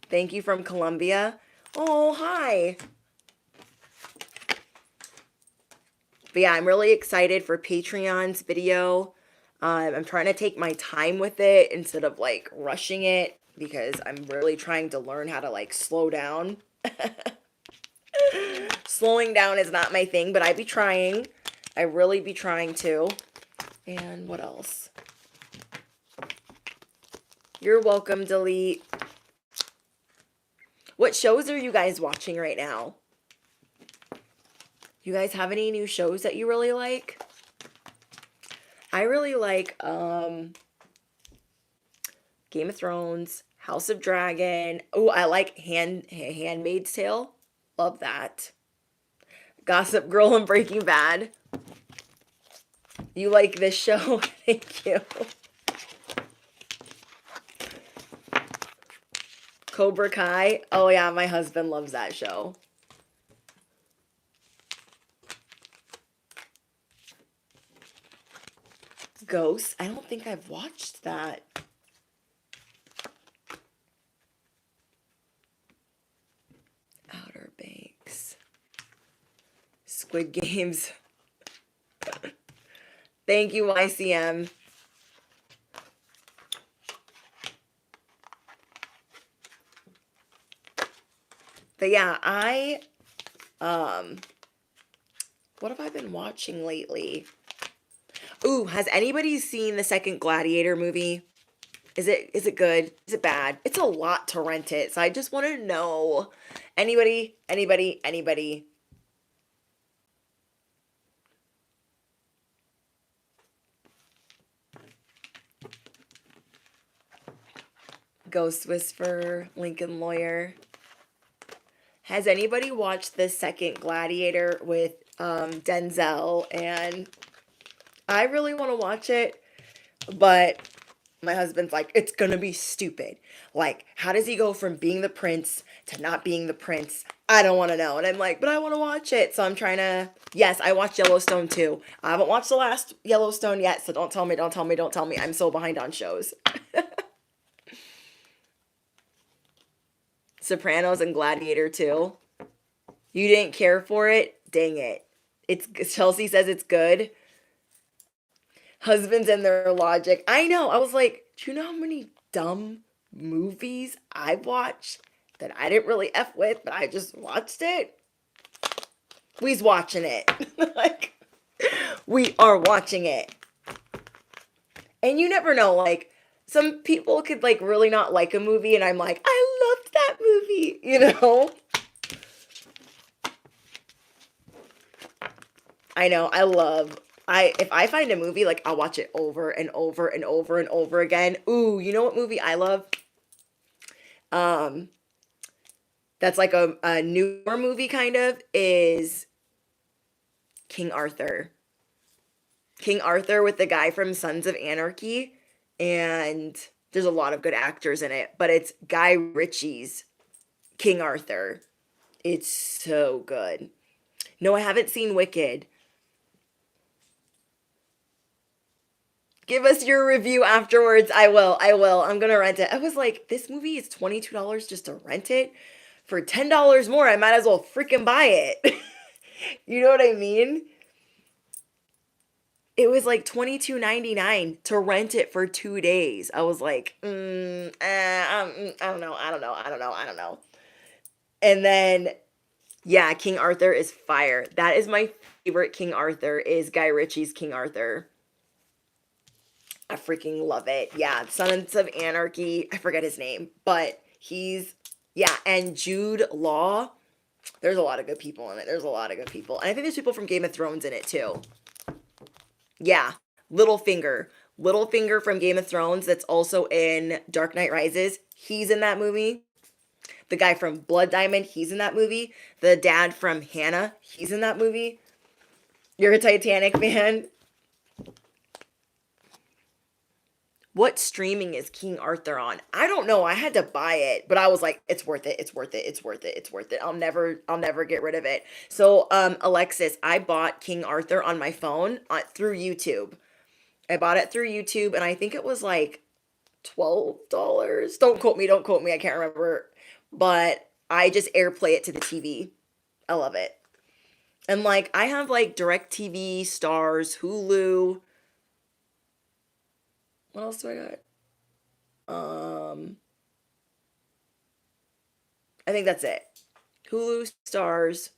Thank you from Colombia. Oh, hi. But yeah, I'm really excited for Patreon's video. I'm trying to take my time with it instead of like rushing it because I'm really trying to learn how to like slow down. Slowing down is not my thing, but I be trying. I really be trying to. And what else? You're welcome, Delete. What shows are you guys watching right now? You guys have any new shows that you really like? I really like Game of Thrones, House of Dragon. Oh, I like Handmaid's Tale. Love that. Gossip Girl and Breaking Bad. You like this show? Thank you. Cobra Kai. Oh yeah, my husband loves that show. Ghosts. I don't think I've watched that. Outer Banks. Squid Games. Thank you, YCM. But yeah, what have I been watching lately? Ooh, has anybody seen the second Gladiator movie? Is it good? Is it bad? It's a lot to rent it, so I just want to know. Anybody? Ghost Whisperer, Lincoln Lawyer. Has anybody watched the second Gladiator with Denzel? And I really want to watch it, but my husband's like, it's gonna be stupid. Like, how does he go from being the prince to not being the prince? I don't want to know. And I'm like, but I want to watch it. So I'm trying to, yes, I watched Yellowstone too. I haven't watched the last Yellowstone yet, so don't tell me. I'm so behind on shows. Sopranos and Gladiator too. You didn't care for it? Dang it. Chelsea says it's good. Husbands and their logic. I know. I was like, do you know how many dumb movies I watched that I didn't really F with, but I just watched it? We's watching it. Like, we are watching it. And you never know, like, some people could, like, really not like a movie, and I'm like, I loved that movie, you know? I know, if I find a movie, like, I'll watch it over and over and over and over again. Ooh, you know what movie I love? um that's like a newer movie kind of is King Arthur. King Arthur with the guy from Sons of Anarchy, and there's a lot of good actors in it, but it's Guy Ritchie's King Arthur. It's so good. No, I haven't seen Wicked. Give us your review afterwards. I will. I will. I'm gonna rent it. I was like, this movie is $22 just to rent it. For $10 more, I might as well freaking buy it. You know what I mean? It was like $22.99 to rent it for 2 days. I was like, I don't know, I don't know, I don't know, I don't know. And then, yeah, King Arthur is fire. That is my favorite King Arthur, is Guy Ritchie's King Arthur. I freaking love it. Yeah, Sons of Anarchy. I forget his name, but yeah, and Jude Law. There's a lot of good people in it. There's a lot of good people. And I think there's people from Game of Thrones in it too. Yeah, Littlefinger. Littlefinger from Game of Thrones that's also in Dark Knight Rises. He's in that movie. The guy from Blood Diamond, he's in that movie. The dad from Hannah, he's in that movie. You're a Titanic fan? What streaming is King Arthur on? I don't know. I had to buy it, but I was like, it's worth it. It's worth it. It's worth it. It's worth it. I'll never get rid of it. So, Alexis, I bought King Arthur on my phone through YouTube. I bought it through YouTube, and I think it was like $12. Don't quote me. Don't quote me. I can't remember. But I just AirPlay it to the TV. I love it. And like, I have like DirecTV, Stars, Hulu. What else do I got? I think that's it. Hulu, Stars,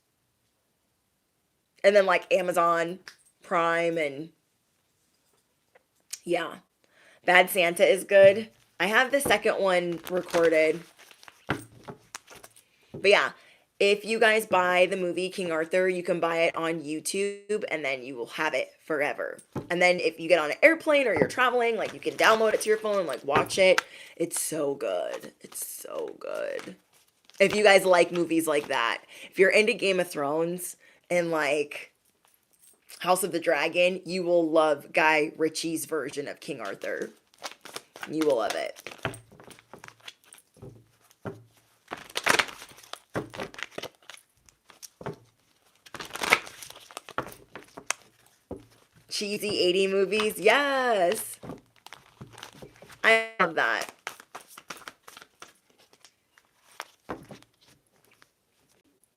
and then like Amazon Prime, and yeah. Bad Santa is good. I have the second one recorded. But yeah, if you guys buy the movie King Arthur, you can buy it on YouTube and then you will have it forever. And then if you get on an airplane or you're traveling, like you can download it to your phone and like watch it. It's so good. It's so good. If you guys like movies like that, if you're into Game of Thrones and like House of the Dragon, you will love Guy Ritchie's version of King Arthur. You will love it. Cheesy 80 movies, yes. I love that.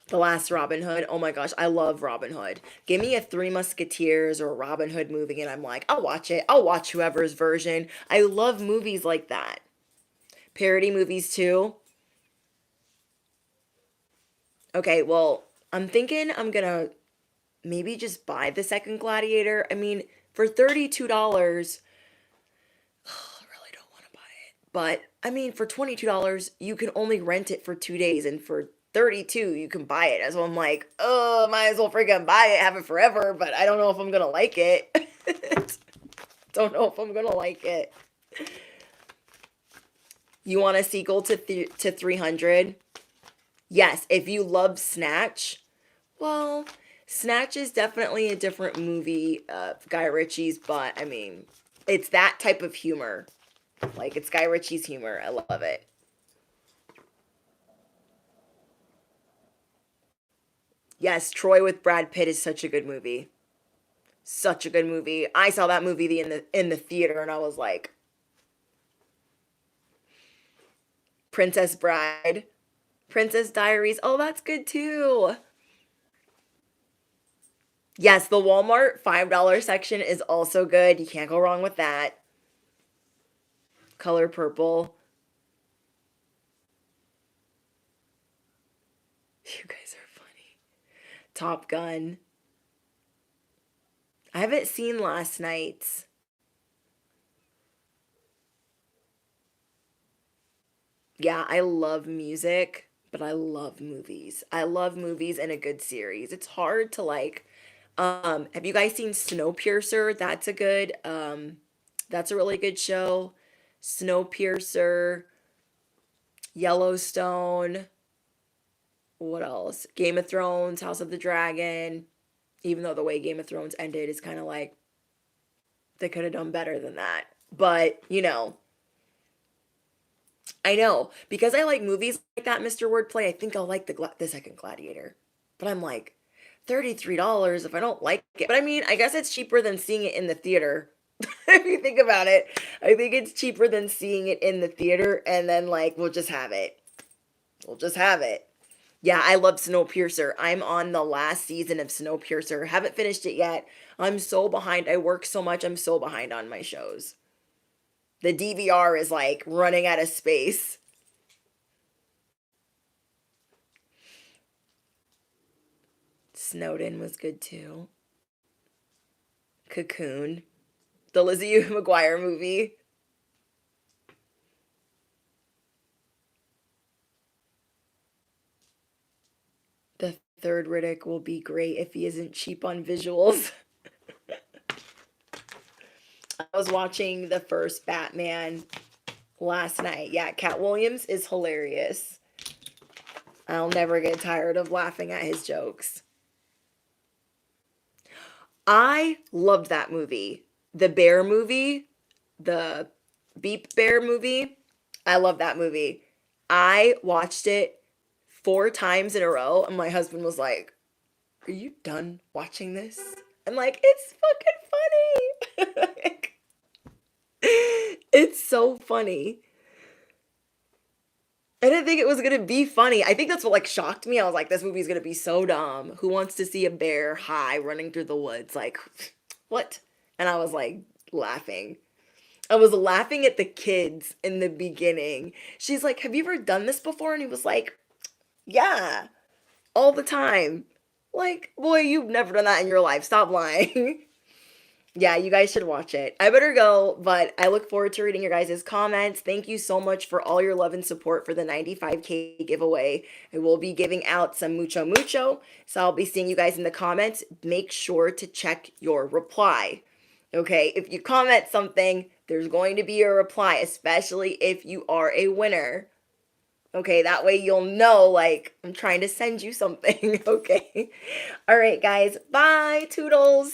The Last Robin Hood. Oh my gosh, I love Robin Hood. Give me a Three Musketeers or a Robin Hood movie and I'm like, I'll watch it. I'll watch whoever's version. I love movies like that. Parody movies too. Okay, well, I'm thinking I'm gonna maybe just buy the second Gladiator. I mean, for $32, I really don't want to buy it. But I mean, for $22, you can only rent it for 2 days, and for 32, you can buy it. So I'm like, oh, might as well freaking buy it, have it forever. But I don't know if I'm gonna like it. Don't know if I'm gonna like it. You want a sequel to 300? Yes, if you love Snatch, well, Snatch is definitely a different movie of Guy Ritchie's, but I mean, it's that type of humor. Like, it's Guy Ritchie's humor. I love it. Yes, Troy with Brad Pitt is such a good movie. Such a good movie. I saw that movie in the theater and I was like, Princess Bride, Princess Diaries. Oh, that's good too. Yes, the Walmart $5 section is also good. You can't go wrong with that. Color Purple. You guys are funny. Top Gun. I haven't seen last night's. Yeah, I love music, but I love movies. I love movies and a good series. It's hard to like. Have you guys seen Snowpiercer? That's a really good show. Snowpiercer. Yellowstone. What else? Game of Thrones, House of the Dragon. Even though the way Game of Thrones ended is kind of like they could have done better than that. But, I know. Because I like movies like that, Mr. Wordplay, I think I'll like the second Gladiator. But I'm like, $33 if I don't like it. But I mean, I guess it's cheaper than seeing it in the theater. If you think about it, I think it's cheaper than seeing it in the theater, and then like we'll just have it. We'll just have it. Yeah, I love Snowpiercer. I'm on the last season of Snowpiercer. Haven't finished it yet. I'm so behind. I work so much. I'm so behind on my shows. The DVR is like running out of space. Snowden was good too. Cocoon. The Lizzie McGuire movie. The third Riddick will be great if he isn't cheap on visuals. I was watching the first Batman last night. Yeah, Cat Williams is hilarious. I'll never get tired of laughing at his jokes. I loved that movie. The bear movie, the Beep Bear movie. I love that movie. I watched it 4 times in a row, and my husband was like, "Are you done watching this?" I'm like, "It's fucking funny." Like, it's so funny. I didn't think it was gonna be funny. I think that's what like shocked me. I was like, this movie's gonna be so dumb. Who wants to see a bear high running through the woods? Like, what? And I was like laughing. I was laughing at the kids in the beginning. She's like, "Have you ever done this before?" And he was like, "Yeah, all the time." Like, boy, you've never done that in your life. Stop lying. Yeah, you guys should watch it. I better go, but I look forward to reading your guys' comments. Thank you so much for all your love and support for the 95K giveaway. I will be giving out some mucho mucho, so I'll be seeing you guys in the comments. Make sure to check your reply. Okay, if you comment something, there's going to be a reply, especially if you are a winner. Okay, that way you'll know, like, I'm trying to send you something. Okay. All right, guys. Bye. Toodles.